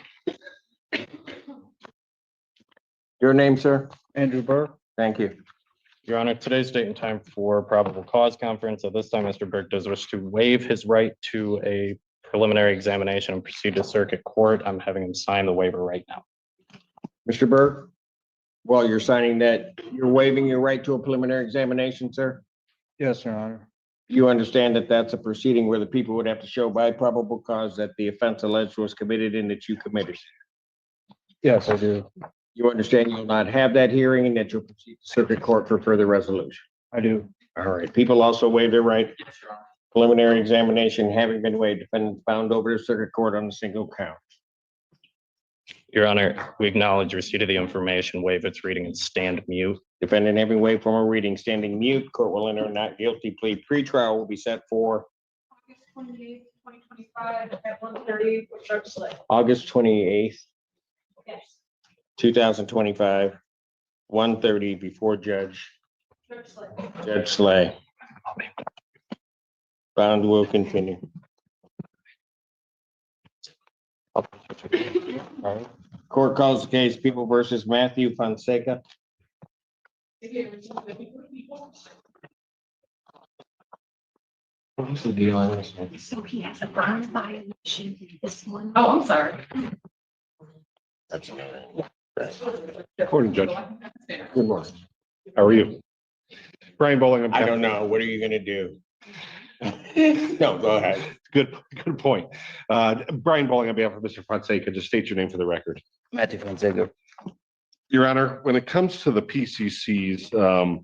Your name, sir? Andrew Burke. Thank you. Your Honor, today's date and time for probable cause conference. At this time, Mr. Burke does wish to waive his right to a preliminary examination and proceed to circuit court. I'm having him sign the waiver right now. Mr. Burke, while you're signing that, you're waiving your right to a preliminary examination, sir? Yes, Your Honor. You understand that that's a proceeding where the people would have to show by probable cause that the offense alleged was committed and that you committed. Yes, I do. You understand you'll not have that hearing and that you'll proceed to circuit court for further resolution. I do. All right. People also waive their right. Preliminary examination having been waived, defendant bound over to circuit court on a single count. Your Honor, we acknowledge receipt of the information, waive its reading and stand mute. Defendant having waived formal reading, standing mute. Court will enter a not guilty plea. Pretrial will be set for August 28th, 2025 at 1:30 with Judge Slay. August 28th, Yes. 2025, 1:30 before Judge Slay. Bond will continue. All right. Court calls the case People versus Matthew Fonseca. What's the deal on this one? So he has a bond violation. This one. Oh, I'm sorry. That's all Good morning, Judge. Good morning. How are you? Brian Bowling. I don't know. What are you gonna do? No, go ahead. Good point. Brian Bowling on behalf of Mr. Fonseca, just state your name for the record. Matthew Fonseca. Your Honor, when it comes to the PCCs,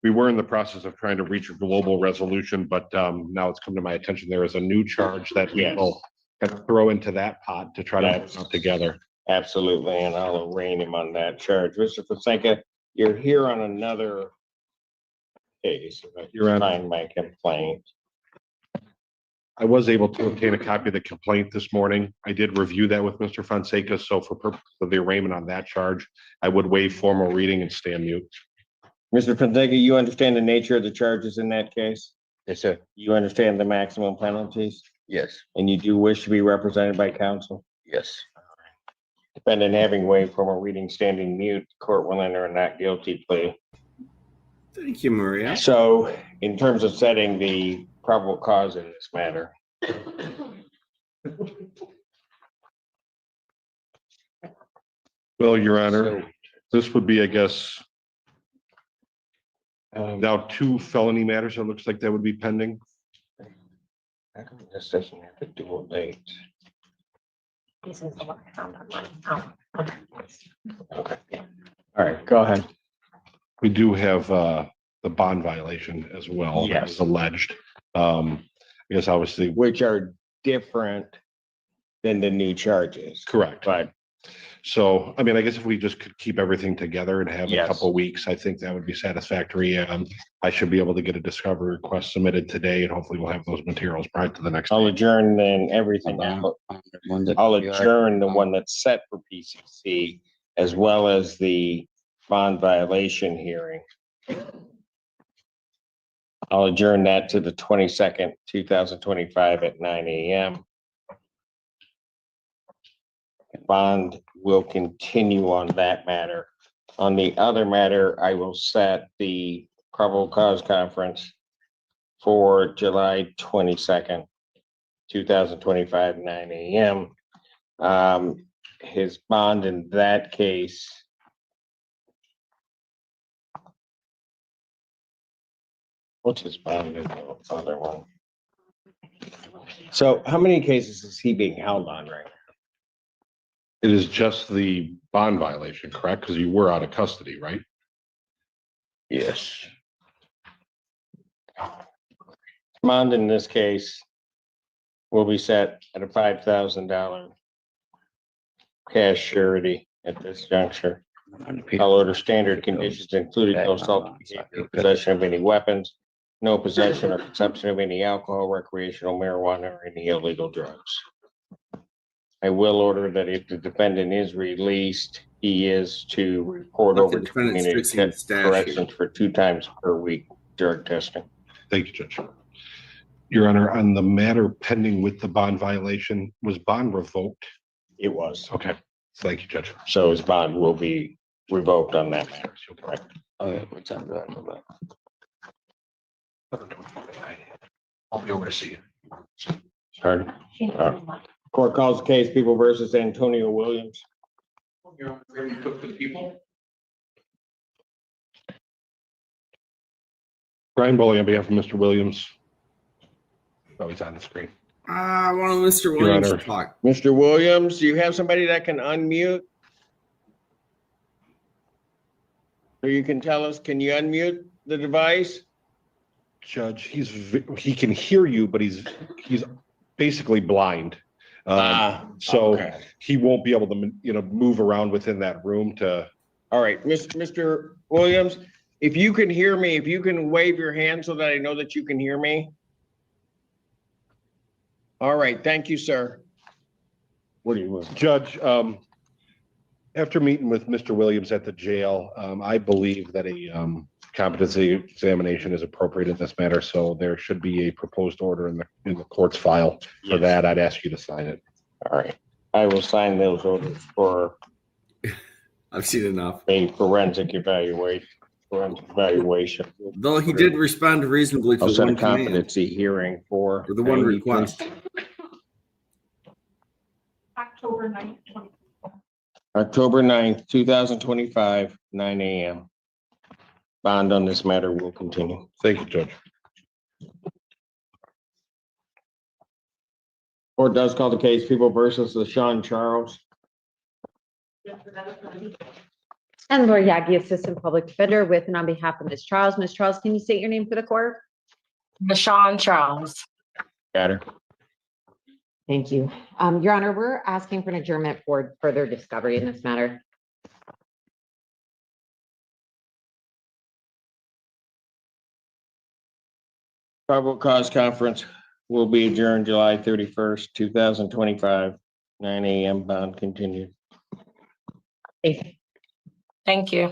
we were in the process of trying to reach a global resolution, but now it's come to my attention, there is a new charge that we will kind of throw into that pot to try to put it together. Absolutely, and I'll arraign him on that charge. Mr. Fonseca, you're here on another case. Your Honor. Find my complaint. I was able to obtain a copy of the complaint this morning. I did review that with Mr. Fonseca, so for purpose of the arraignment on that charge, I would waive formal reading and stand mute. Mr. Fonseca, you understand the nature of the charges in that case? Yes, sir. You understand the maximum penalties? Yes, And you do wish to be represented by counsel? yes. Defendant having waived formal reading, standing mute, court will enter a not guilty plea. Thank you, Maria. So in terms of setting the probable cause in this matter. Well, Your Honor, this would be, I guess, now 2 felony matters. It looks like that would be pending. This doesn't have to do a date. Okay. All right, go ahead. We do have the bond violation as well. That was Yes. alleged. I guess obviously, Which are different than the new charges. correct. But So, I mean, I guess if we just could keep everything together and have a Yes. couple of weeks, I think that would be satisfactory. I should be able to get a discovery request submitted today, and hopefully we'll have those materials prior to the next. I'll adjourn then everything. I'll adjourn the one that's set for PCC as well as the bond violation hearing. I'll adjourn that to the 22nd, 2025 at 9 a.m. Bond will continue on that matter. On the other matter, I will set the probable cause conference for July 22nd, 2025, 9 a.m. His bond in that case what's his bond in the other one? So how many cases is he being held on right now? It is just the bond violation, correct? Because you were out of custody, right? Yes. Bond in this case will be set at a $5,000 cash surety at this juncture. I'll order standard conditions, including no assault, behavior, possession of any weapons, no possession or consumption of any alcohol, recreational marijuana, or any illegal drugs. I will order that if the defendant is released, he is to report Let the over to defendant community fix his stash corrections for 2 times per week drug testing. Thank you, Judge. Your Honor, on the matter pending with the bond violation, was bond revoked? It was. Okay, thank you, Judge. So his bond will be revoked on that matter. Correct. What time do I go back? I'll be over to see you. Pardon? Court calls the case People versus Antonio Williams. Brian Bowley on behalf of Mr. Williams. Oh, he's on the screen. I want Mr. Your Williams to Honor. talk. Mr. Williams, do you have somebody that can unmute? So you can tell us, can you unmute the device? Judge, he can hear you, but he's basically blind. So okay. he won't be able to, move around within that room to. All right, Mr. Williams, if you can hear me, if you can wave your hand so that I know that you can hear me. All right, thank you, sir. What do you want? Judge, after meeting with Mr. Williams at the jail, I believe that a competency examination is appropriate in this matter, so there should be a proposed order in the court's file for that. I'd ask you to sign it. All right, I will sign those orders for I've seen enough. a forensic evaluation. Though he did respond reasonably to I'll the set a one command, competency hearing for. or the one request. October 9th, October 9th, 2025, 9 a.m. Bond on this matter will continue. Thank you, Judge. Court does call the case People versus LaShawn Charles. And Lori Yagi, Assistant Public Defender with and on behalf of Ms. Charles. Ms. Charles, can you state your name for the court? Deshaun Charles. Got her. Thank you. Your Honor, we're asking for an adjournment for further discovery in this matter. Probable cause conference will be adjourned July 31st, 2025, 9 a.m. Bond continued. Thank you.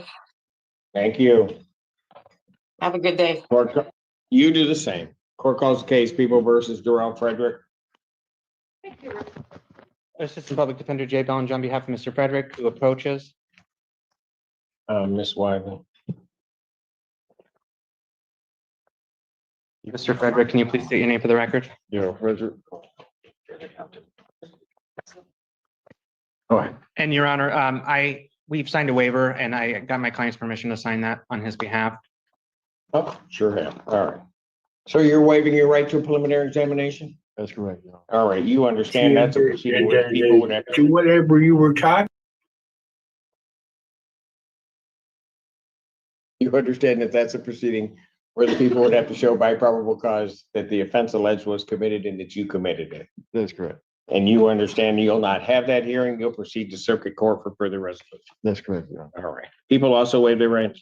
Thank you. Have a good day. You do the same. Court calls the case, People versus Darrell Frederick. Assistant Public Defender Jay Bellinger on behalf of Mr. Frederick, who approaches. Miss Wyman. Mr. Frederick, can you please state your name for the record? Darrell Frederick. Go ahead. And Your Honor, we've signed a waiver and I got my client's permission to sign that on his behalf. Oh, sure have. All right. So you're waiving your right to a preliminary examination? That's correct. All right, you understand that's a proceeding where people would have To whatever you were talking. You understand that that's a proceeding where the people would have to show by probable cause that the offense alleged was committed and that you committed it. That's correct. And you understand you'll not have that hearing, you'll proceed to circuit court for further resolution. That's correct. All right. People also waive their rights.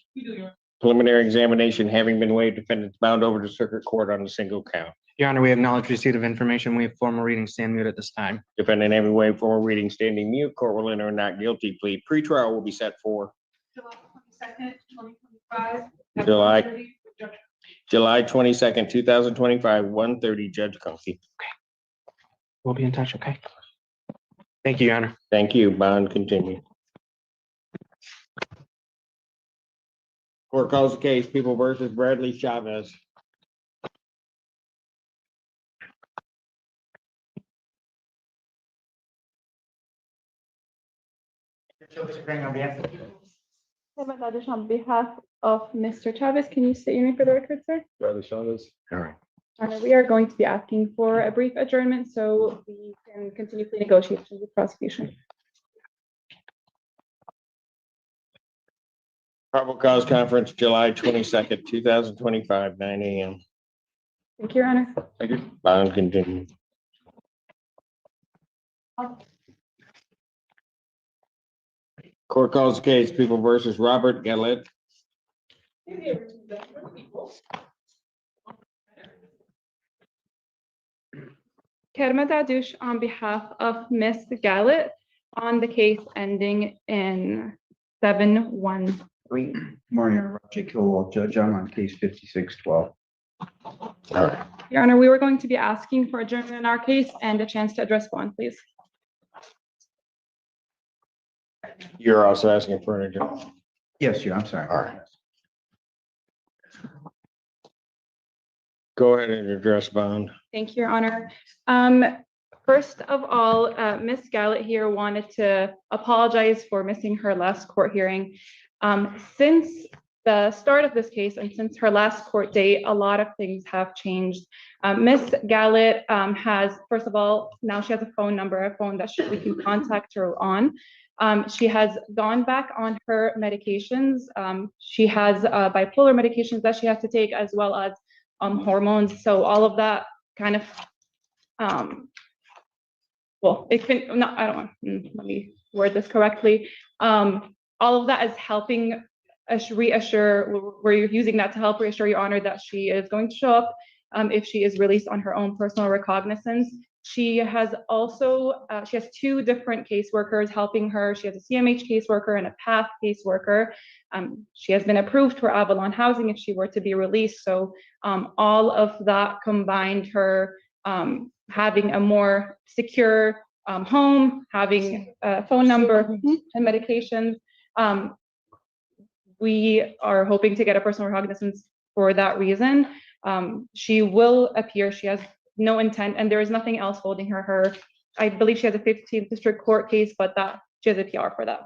Preliminary examination having been waived, defendants bound over to circuit court on a single count. Your Honor, we acknowledge receipt of information. We have formal reading stand mute at this time. Defendant having waived formal reading, standing mute, court will enter a not guilty plea. Pretrial will be set for July 22nd, 2025, 1:30, Judge Coffey. We'll be in touch, okay? Thank you, Your Honor. Thank you. Bond continue. Court calls the case, People versus Bradley Chavez. On behalf of Mr. Chavez, can you state your name for the record, sir? Bradley Chavez. All right. We are going to be asking for a brief adjournment so we can continue plea negotiations with prosecution. Probable cause conference, July 22nd, 2025, 9 a.m. Thank you, Your Honor. Thank you. Bond continue. Court calls the case, People versus Robert Gallet. Kerma Dadush on behalf of Miss Gallet on the case ending in 713. Morning, Roger Kilwall, Judge. I'm on case 5612. All right. Your Honor, we were going to be asking for adjournment in our case and a chance to address bond, please. You're also asking for an adjournment. Yes, I'm sorry. All right. Go ahead and address bond. Thank you, Your Honor. First of all, Miss Gallet here wanted to apologize for missing her last court hearing. Since the start of this case and since her last court date, a lot of things have changed. Miss Gallet has, first of all, now she has a phone number, a phone that we can contact her on. She has gone back on her medications. She has bipolar medications that she has to take as well as hormones. So all of that kind of, well, it can, not, I don't want, let me word this correctly. All of that is helping us reassure, we're using that to help reassure Your Honor that she is going to show up if she is released on her own personal recognizance. She has also, she has two different caseworkers helping her. She has a CMH caseworker and a PATH caseworker. She has been approved for Avalon Housing if she were to be released. So all of that combined, her having a more secure home, having a phone number and medications. We are hoping to get a personal recognizance for that reason. She will appear, she has no intent, and there is nothing else holding her. I believe she has a 15th district court case, but that she has a PR for that.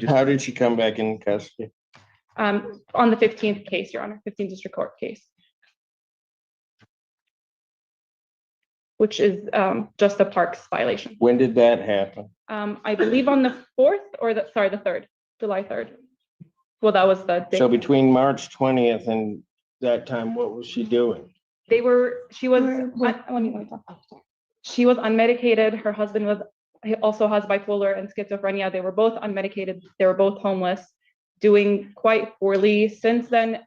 How did she come back in custody? On the 15th case, Your Honor, 15th district court case. which is just a parks violation. When did that happen? I believe on the 4th or the 3rd, July 3rd. Well, that was the day. So between March 20th and that time, what was she doing? She was unmedicated. Her husband he also has bipolar and schizophrenia. They were both unmedicated. They were both homeless, doing quite poorly. Since then,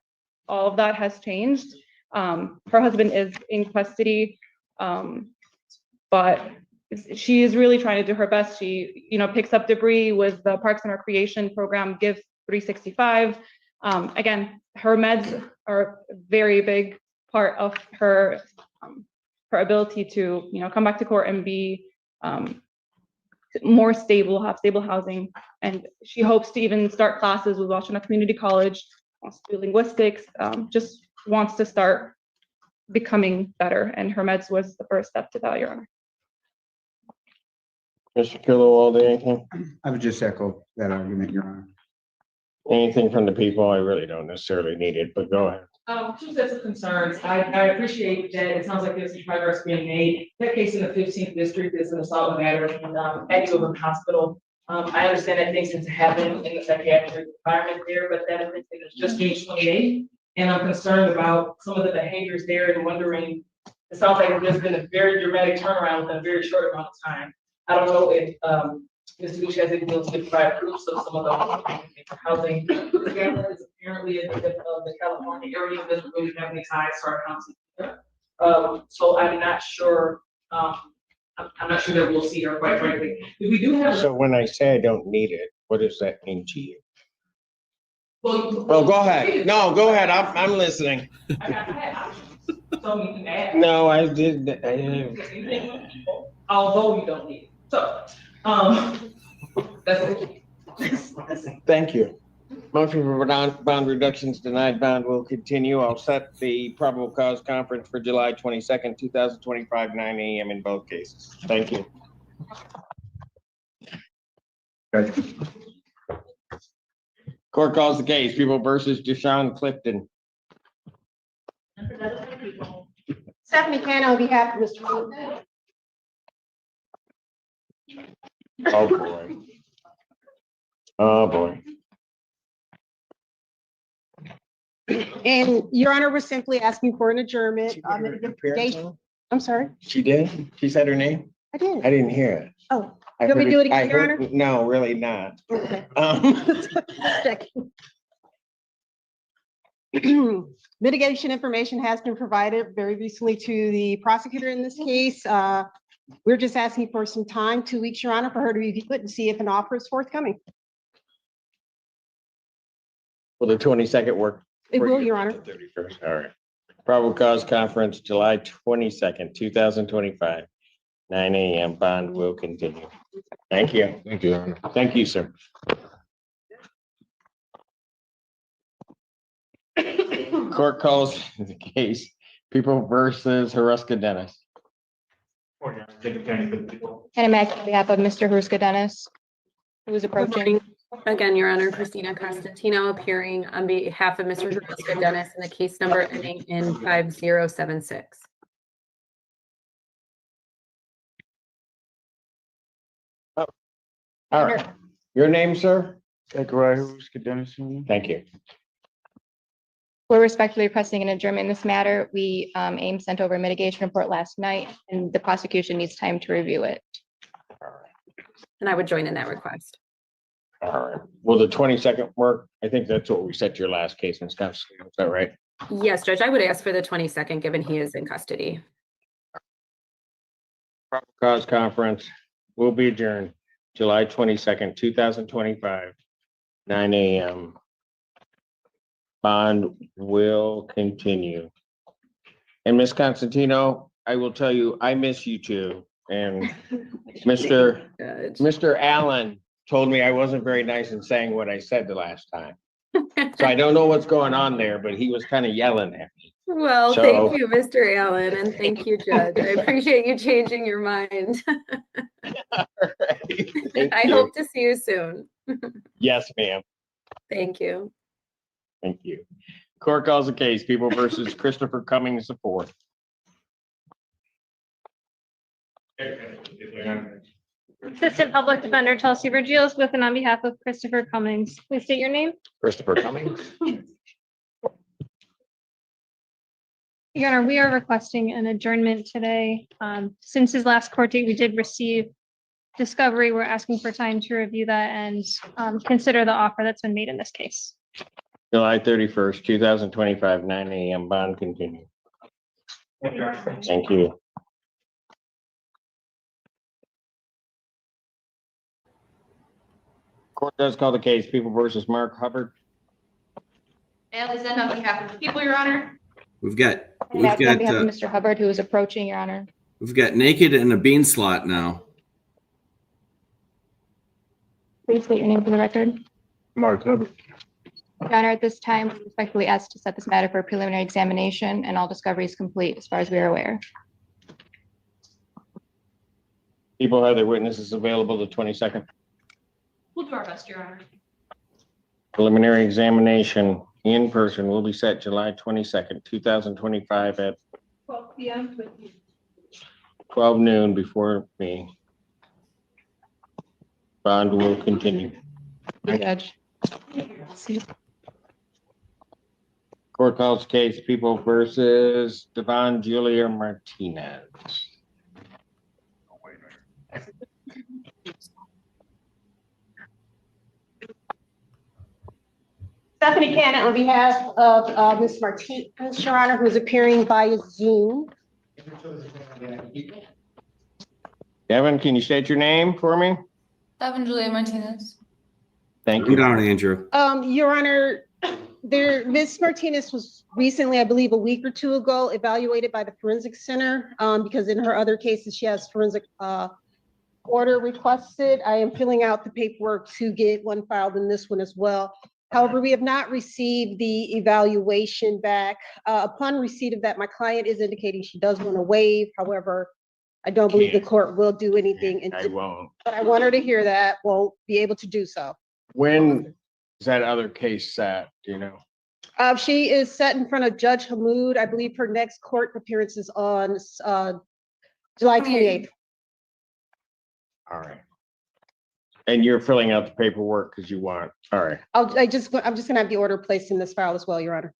all of that has changed. Her husband is in custody, but she is really trying to do her best. She, picks up debris with the Parks and Recreation program, Give 365. Again, her meds are a very big part of her ability to, come back to court and be more stable, have stable housing. And she hopes to even start classes with Washington Community College, wants to do linguistics, just wants to start becoming better. And her meds was the first step to that, Your Honor. Mr. Kilowald, anything? I would just echo that argument, Your Honor. Anything from the people? I really don't necessarily need it, but go ahead. Two sets of concerns. I appreciate that it sounds like there's some progress being made. That case in the 15th district is an assault and battery at U of M Hospital. I understand that things need to happen in the psychiatric environment there, but that event is just June 28th. And I'm concerned about some of the behaviors there and wondering, it sounds like there's been a very dramatic turnaround within a very short amount of time. I don't know if Mr. Lucia has anything to provide proofs of some of the housing. The family is apparently in the California area, doesn't really have any ties to our county. So I'm not sure, I'm not sure that we'll see her, quite frankly. If we do have. So when I say I don't need it, what does that mean to you? Well, go ahead. No, go ahead. I'm listening. I had options. So you can add. No, I did. Although you don't need it. So, that's it. Thank you. Motion for bond reductions denied. Bond will continue. I'll set the probable cause conference for July 22nd, 2025, 9 a.m. in both cases. Thank you. Court calls the case, People versus Deshaun Clifton. Stephanie Cannon on behalf of Mr. Clifton. Oh, boy. Oh, boy. And Your Honor, we're simply asking for an adjournment. I'm sorry, She did? She said her name? I did. I didn't hear it. Oh, I you want me to do heard it again, Your Honor? No, really not. Okay. Um, Mitigation information has been provided very recently to the prosecutor in this case. We're just asking for some time, 2 weeks, Your Honor, for her to review it and see if an offer is forthcoming. Will the 22nd work? It for will, you? Your Honor. 31st, all right. Probable cause conference, July 22nd, 2025, 9 a.m. Bond will continue. Thank you. Thank you, Your Honor. Thank you, sir. Court calls the case, People versus Haruska Dennis. And I'm acting on behalf of Mr. Haruska Dennis, who is approaching. Again, Your Honor, Christina Constantino appearing on behalf of Mr. Haruska Dennis in the case number ending in 5076. All right. Your name, sir? Thank you. We're respectfully requesting an adjournment in this matter. We AIM sent over a mitigation report last night, and the prosecution needs time to review it. And I would join in that request. All right. Will the 22nd work? I think that's what we set your last case in Wisconsin. Is that right? Yes, Judge, I would ask for the 22nd, given he is in custody. Probable cause conference will be adjourned July 22nd, 2025, 9 a.m. Bond will continue. And Ms. Constantino, I will tell you, I miss you too. And Mr. Allen told me I wasn't very nice in saying what I said the last time. So I don't know what's going on there, but he was kind of yelling at me. Well, So- thank you, Mr. Allen, and thank you, Judge. I appreciate you changing your mind. I hope to see you soon. Yes, ma'am. Thank you. Thank you. Court calls the case, People versus Christopher Cummings IV. Assistant Public Defender Chelsea Vergils with and on behalf of Christopher Cummings. Please state your name. Christopher Cummings. Your Honor, we are requesting an adjournment today. Since his last court date, we did receive discovery. We're asking for time to review that and consider the offer that's been made in this case. July 31st, 2025, 9 a.m. Bond continue. Thank you. Court does call the case People versus Mark Hubbard. And is on behalf of the people, Your Honor. We've got, And we've that's on behalf of got, Mr. Hubbard, who is approaching, Your Honor. we've got naked and a bean slot now. Please state your name for the record. Mark Hubbard. Your Honor, at this time, we respectfully ask to set this matter for a preliminary examination and all discovery is complete as far as we are aware. People have their witnesses available the 22nd. We'll do our best, Your Honor. Preliminary examination in person will be set July 22nd, 2025 at 12 p.m. 12 noon before me. Bond will continue. Judge. Court calls case People versus Devon Julia Martinez. Stephanie Cannon on behalf of Ms. Martinez, Your Honor, who is appearing via Zoom. Devin, can you state your name for me? Devon Julia Martinez. Thank Come you. down, Andrew. Your Honor, Ms. Martinez was recently, I believe a week or two ago, evaluated by the Forensic Center because in her other cases, she has forensic order requested. I am filling out the paperwork to get one filed in this one as well. However, we have not received the evaluation back. Upon receipt of that, my client is indicating she does want to waive. However, I don't believe the court will do anything. I won't. But I want her to hear that, won't be able to do so. When is that other case set? Do you know? She is set in front of Judge Hamoud. I believe her next court appearance is on July 28th. All right. And you're filling out the paperwork because you want, all right. I'm just gonna have the order placed in this file as well, Your Honor.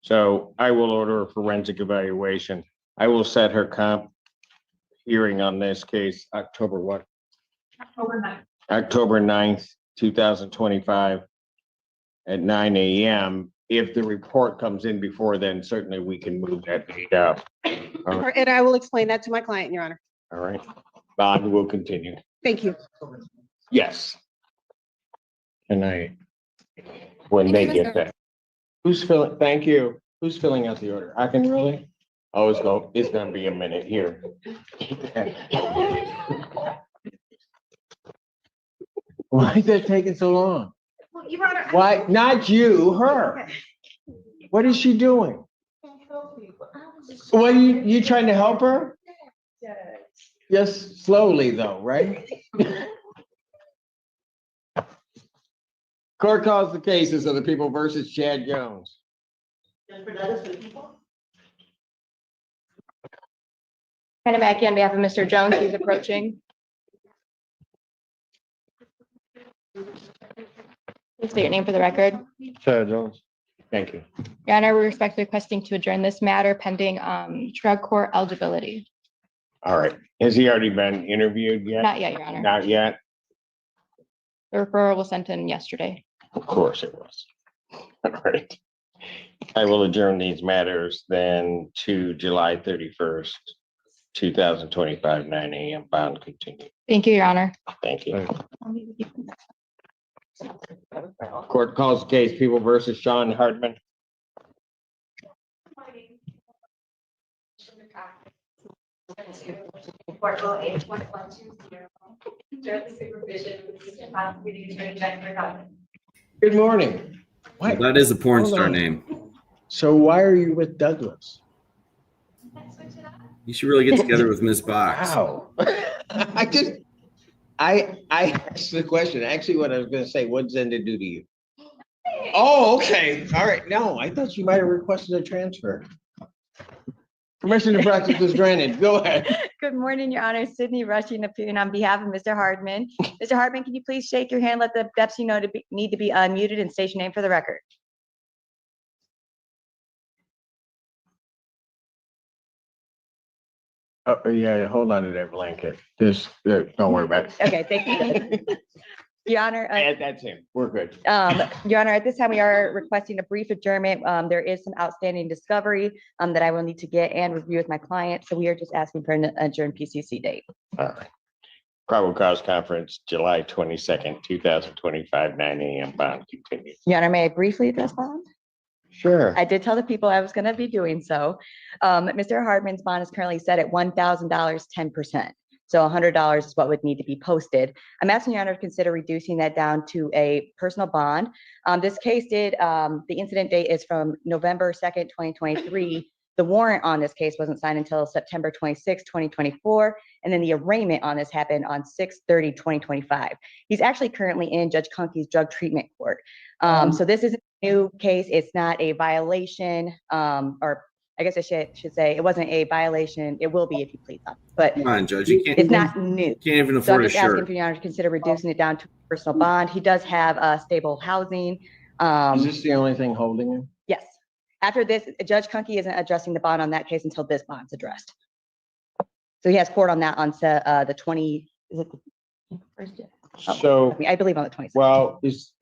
So I will order a forensic evaluation. I will set her comp hearing on this case, October what? October 9th. October 9th, 2025 at 9 a.m. If the report comes in before then, certainly we can move that date up. All right. And I will explain that to my client, Your Honor. All right. Bond will continue. Thank you. Yes. And when they get that. Who's filling, thank you. Who's filling out the order? I can really? Oh, it's gonna be a minute here. Why is that taking so long? Your Honor. Why, not you, her. What is she doing? What are you trying to help her? Just slowly though, right? Court calls the cases of the People versus Chad Jones. Hannah Mackey on behalf of Mr. Jones, who's approaching. Please state your name for the record. Chad Jones. Thank you. Your Honor, we're respectfully requesting to adjourn this matter pending drug court eligibility. All right. Has he already been interviewed yet? Not yet, Your Honor. Not yet? The referral was sent in yesterday. Of course it was. All right. I will adjourn these matters then to July 31st, 2025, 9 a.m. Bound continue. Thank you, Your Honor. Thank you. Court calls the case People versus Sean Hardman. Good morning. Well, that is a porn Hold star on. name. So why are you with Douglas? You should really get together with Ms. Box. Wow. I asked the question. Actually, what I was gonna say, what does Zenda do to you? Oh, okay. All right. No, I thought you might have requested a transfer. Permission to practice is granted. Go ahead. Good morning, Your Honor. Sydney Rushing, appearing on behalf of Mr. Hardman. Mr. Hardman, can you please shake your hand, let the deputy know need to be unmuted and state your name for the record? Oh, yeah, hold on to that blanket. Just, don't worry about it. Okay, thank you. Your Honor, That's him. We're good. Your Honor, at this time, we are requesting a brief adjournment. There is some outstanding discovery that I will need to get and review with my client. So we are just asking for an adjourned PCC date. All right. Probable cause conference, July 22nd, 2025, 9 a.m. Bond continues. Your Honor, may I briefly address bond? Sure. I did tell the people I was going to be doing so. Mr. Hardman's bond is currently set at $1,000, 10%. So $100 is what would need to be posted. I'm asking Your Honor to consider reducing that down to a personal bond. This case the incident date is from November 2nd, 2023. The warrant on this case wasn't signed until September 26, 2024. And then the arraignment on this happened on 6/30/2025. He's actually currently in Judge Kunke's drug treatment court. So this is a new case. It's not a violation, or I guess I should say it wasn't a violation. It will be if you plead on. But Come on, Judge, you can't. it's not new. Can't even So I'm afford a just asking shirt. for Your Honor to consider reducing it down to personal bond. He does have stable housing. Is this the only thing holding him? Yes. After this, Judge Kunke isn't addressing the bond on that case until this bond's addressed. So he has court on that on the 20, is it the first? So, I believe on the 26th. well, is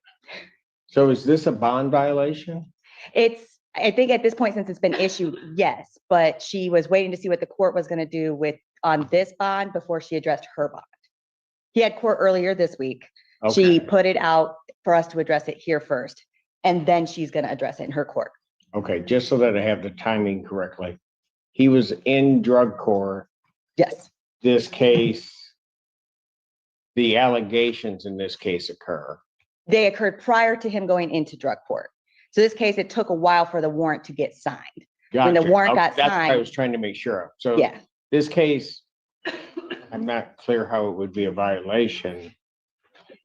this a bond violation? I think at this point, since it's been issued, yes, but she was waiting to see what the court was going to do on this bond before she addressed her bond. He had court earlier this week. She put it out for us to address it here first, and then she's going to address it in her court. Okay, just so that I have the timing correctly. He was in drug court. Yes. This case, the allegations in this case occur. They occurred prior to him going into drug court. So this case, it took a while for the warrant to get signed. When the Gotcha. warrant got That's what I signed, was trying to make sure of. So yeah, this case, I'm not clear how it would be a violation.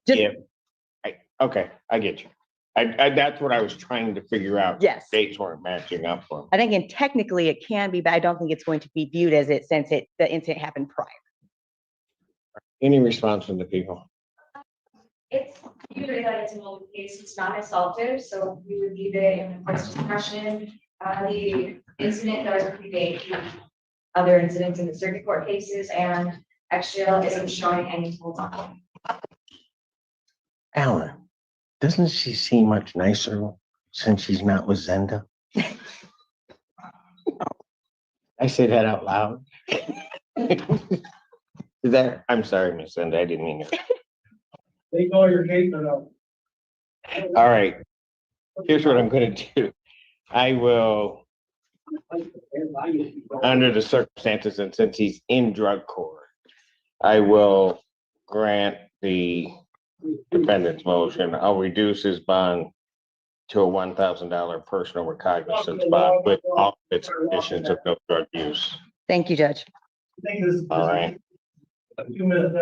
Okay, I get you. That's what I was trying to figure out. Yes. Dates weren't matching up for him. I think, and technically it can be, but I don't think it's going to be viewed as it since the incident happened prior. Any response from the people? It's usually that it's a mobile case, it's not assaultive, so we would leave it in the court's discretion. The incident does predate the other incidents in the circuit court cases, and XGL isn't showing any holds on. Alan, doesn't she seem much nicer since she's not with Zenda? I say that out loud. I'm sorry, Miss Zenda, I didn't mean it. They call your case or no? All right, here's what I'm gonna do. I will, under the circumstances, and since he's in drug court, I will grant the defendant's motion. I'll reduce his bond to a $1,000 personal recognizance bond with all its conditions of no drug use. Thank you, Judge. All right, A few minutes.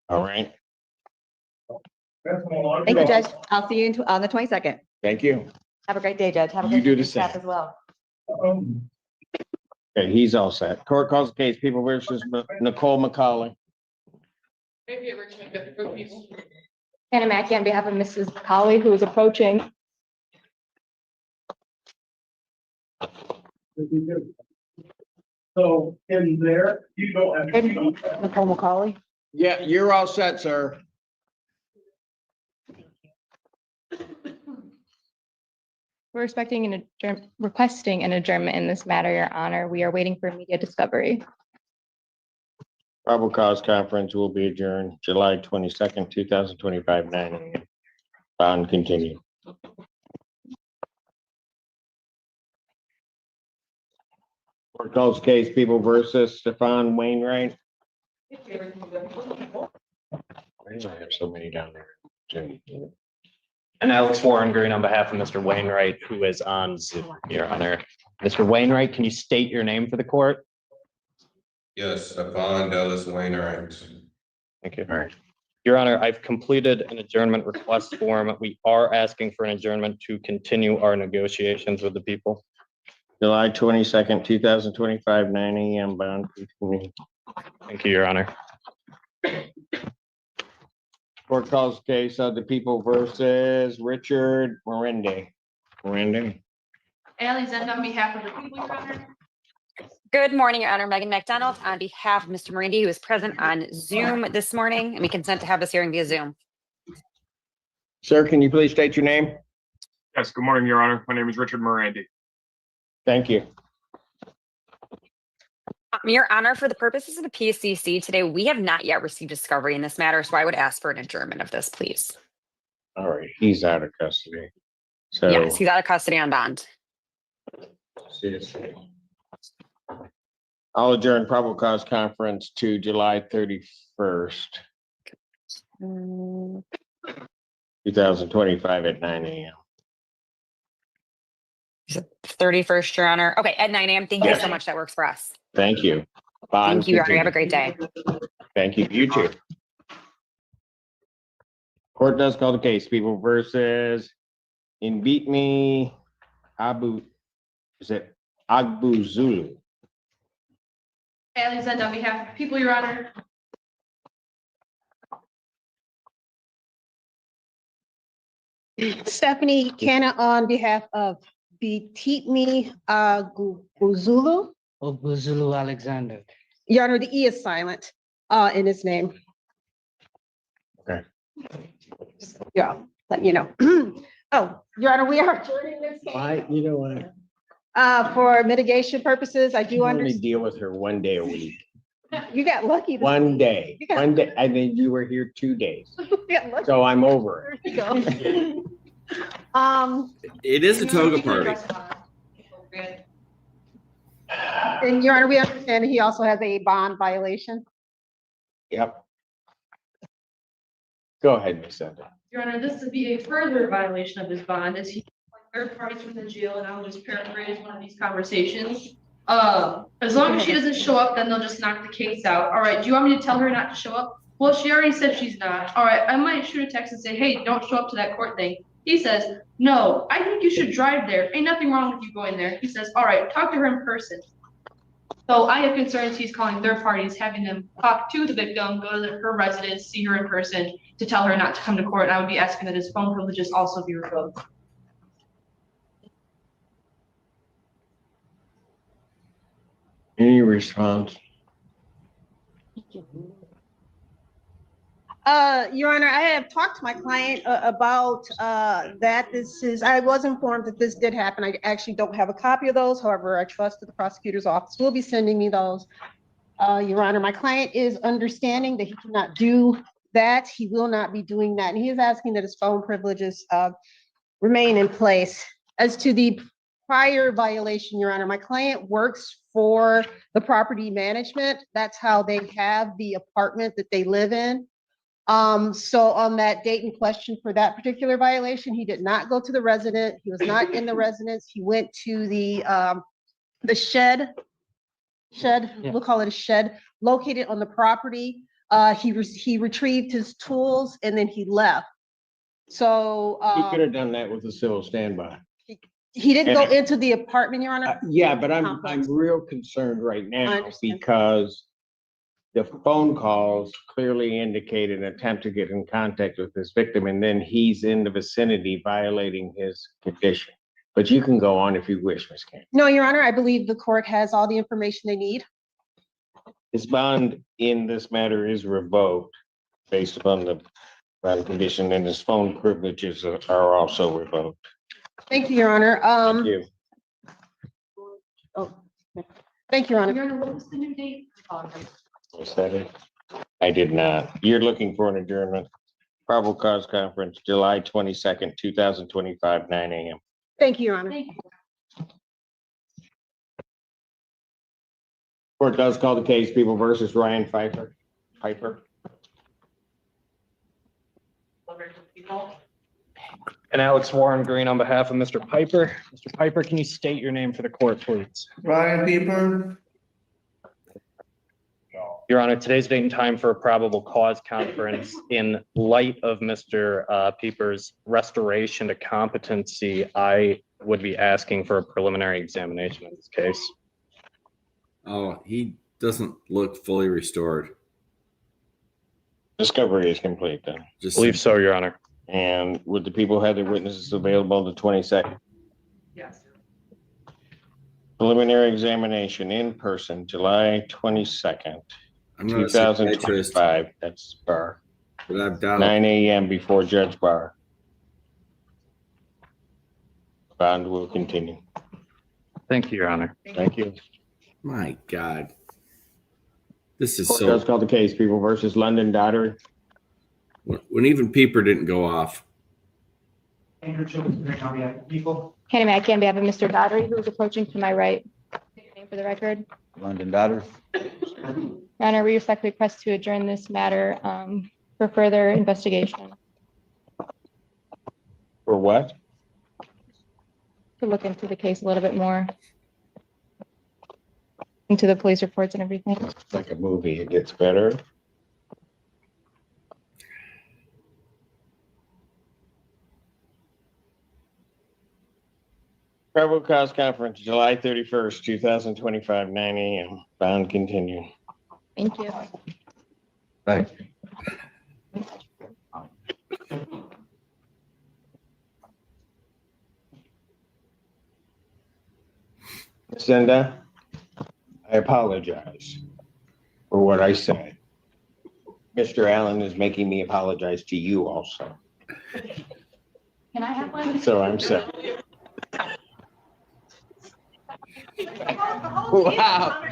all right. Thank you, Judge. I'll see you on the 22nd. Thank you. Have a great day, Judge. Have a You great do the day, staff same. as well. Okay, he's all set. Court calls the case, People versus Nicole McCauley. Maybe it works with different people. Hannah Mackey on behalf of Mrs. Colley, who is approaching. So in there, you don't have. Nicole McCauley. Yeah, you're all set, sir. We're requesting an adjournment in this matter, Your Honor. We are waiting for media discovery. Probable cause conference will be adjourned July 22nd, 2025, 9 a.m. Bond continue. Court calls case People versus Stefan Wainwright. Why do I have so many down there? Jimmy. And Alex Warren Green on behalf of Mr. Wainwright, who is on Zoom, Your Honor. Mr. Wainwright, can you state your name for the court? Yes, Stefan Dallas Wainwright. Thank you. All right. Your Honor, I've completed an adjournment request form. We are asking for an adjournment to continue our negotiations with the people. July 22nd, 2025, 9 a.m. bond. Thank you, Your Honor. Court calls case of the people versus Richard Morende. Ally Zend on behalf of the people, Your Honor. Good morning, Your Honor. Megan McDonald on behalf of Mr. Morandi, who is present on Zoom this morning, and we consent to have this hearing via Zoom. Sir, can you please state your name? Yes, good morning, Your Honor. My name is Richard Morandi. Thank you. Your Honor, for the purposes of the PCC today, we have not yet received discovery in this matter, so I would ask for an adjournment of this, please. All right, he's out of custody. So Yes, he's out of custody on bond. seriously. I'll adjourn probable cause conference to July 31st, 2025 at 9 a.m. 31st, Your Honor. Okay, at 9 a.m. Thank you Yes. so much. That works for us. Thank you. Bond Thank you, Your Honor. Have a continued. great day. Thank you. You too. Court does call the case. People versus Inbeatme Agbu Zulu. Ally Zend on behalf of the people, Your Honor. Stephanie Canna on behalf of Beatme Guzulu. Guzulu Alexander. Your Honor, the E is silent in his name. Okay. Yeah, let you know. Oh, Your Honor, we are adjourning this case You know what? for mitigation purposes. I do I only understand. deal with her one day a week. You got lucky. this One week. day. You got- One day. I think you were here 2 days. You got lucky. So I'm over it. There you go. It is a toga party. And Your Honor, we understand he also has a bond violation. Yep. Go ahead, Ms. Senda. Your Honor, this would be a further violation of his bond as he third parties from the jail, and I'll just paraphrase one of these conversations. As long as she doesn't show up, then they'll just knock the case out. All right, do you want me to tell her not to show up? Well, she already said she's not. All right, I might shoot a text and say, hey, don't show up to that court thing. He says, no, I think you should drive there. Ain't nothing wrong with you going there. He says, all right, talk to her in person. So I have concerns he's calling third parties, having them talk to the victim, go to her residence, see her in person to tell her not to come to court. And I would be asking that his phone privileges also be revoked. Any response? Your Honor, I have talked to my client about that. I was informed that this did happen. I actually don't have a copy of those. However, I trust that the prosecutor's office will be sending me those. Your Honor, my client is understanding that he cannot do that. He will not be doing that. And he is asking that his phone privileges remain in place. As to the prior violation, Your Honor, my client works for the property management. That's how they have the apartment that they live in. So on that date in question for that particular violation, he did not go to the resident. He was not in the residence. He went to the shed, we'll call it a shed, located on the property. He retrieved his tools and then he left. So You could have done that with a civil standby. he didn't go into the apartment, Your Honor. Yeah, but I'm Complex. real concerned right I now understand. because the phone calls clearly indicate an attempt to get in contact with this victim, and then he's in the vicinity violating his condition. But you can go on if you wish, Ms. Kane. No, Your Honor, I believe the court has all the information they need. His bond in this matter is revoked based upon the bond condition, and his phone privileges are also revoked. Thank you, Your Honor. Thank you. Thank you, Your Honor. Your Honor, what was the new date? Was that it? I did not. You're looking for an adjournment. Probable cause conference, July 22nd, 2025, 9 a.m. Thank you, Your Honor. Thank you. Court does call the case, People versus Ryan Piper. And Alex Warren Green on behalf of Mr. Piper. Mr. Piper, can you state your name for the court, please? Ryan Pieper. Your Honor, today's date and time for a probable cause conference. In light of Mr. Pieper's restoration to competency, I would be asking for a preliminary examination in this case. Oh, he doesn't look fully restored. Discovery is complete then. Just Believe so, Your Honor. And would the people have their witnesses available the 22nd? Yes. Preliminary examination in person, July 22nd, I'm not a psychiatrist, 2025. That's Barr. but I've doubt. 9 a.m. before Judge Barr. Bond will continue. Thank you, Your Honor. Thank you. My God. This is Court does so. call the case, People versus London Doddard. When even Pieper didn't go off. Andrew Childers, on behalf of people. Hannah Mack on behalf of Mr. Daughtery, who is approaching to my right. State your name for the record. London Daughter. Your Honor, we respectfully request to adjourn this matter for further investigation, For what? to look into the case a little bit more, into the police reports and everything. It's like a movie. It gets better. Probable cause conference, July 31st, 2025, 9 a.m. Bond continue. Thank you. Right. Cinda, I apologize for what I said. Mr. Allen is making me apologize to you also. Can I have one? So I'm sorry. Wow,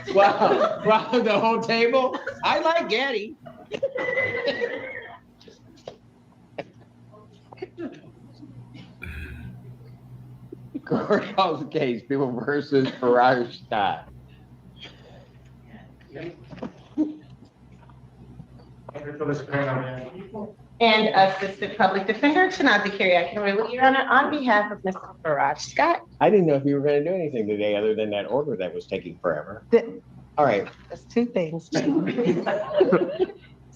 the whole table? I like Gaddy. Court calls the case, People versus Farage Scott. Andrew Childers, on behalf of people. And Assistant Public Defender Tanazi Kyriakin, Your Honor, on behalf of Mr. Farage Scott. I didn't know if you were going to do anything today other than that order that was taking forever. All right. There's two things.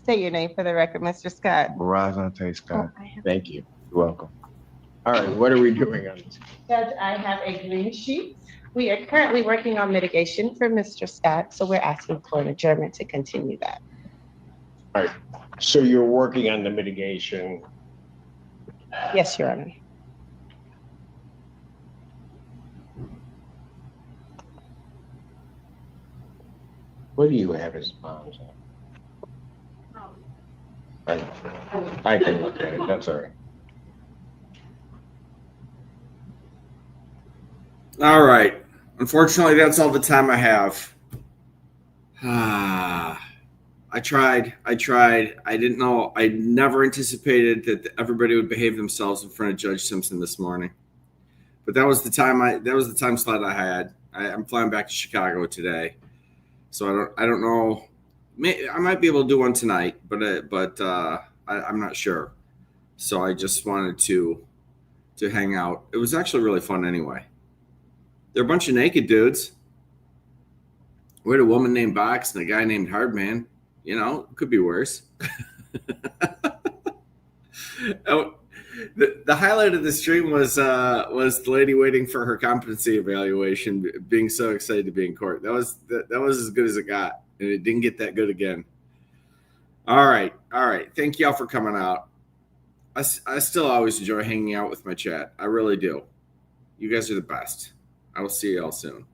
Say your name for the record, Mr. Scott. Barazante Scott. Thank you. You're welcome. All right, what are we doing on this? Judge, I have a green sheet. We are currently working on mitigation for Mr. Scott, so we're asking for an adjournment to continue that. All right, so you're working on the mitigation. Yes, Your Honor. What do you have as bonds? I can look at it, that's all right. All right. Unfortunately, that's all the time I have. I tried. I didn't know. I never anticipated that everybody would behave themselves in front of Judge Simpson this morning. But that was the time time slot I had. I'm flying back to Chicago today. So I don't know. I might be able to do one tonight, but I'm not sure. So I just wanted to hang out. It was actually really fun anyway. They're a bunch of naked dudes. We had a woman named Box and a guy named Hardman. You know, it could be worse. The highlight of the stream was the lady waiting for her competency evaluation, being so excited to be in court. That was as good as it got, and it didn't get that good again. All right. Thank y'all for coming out. I still always enjoy hanging out with my chat. I really do. You guys are the best. I will see y'all soon.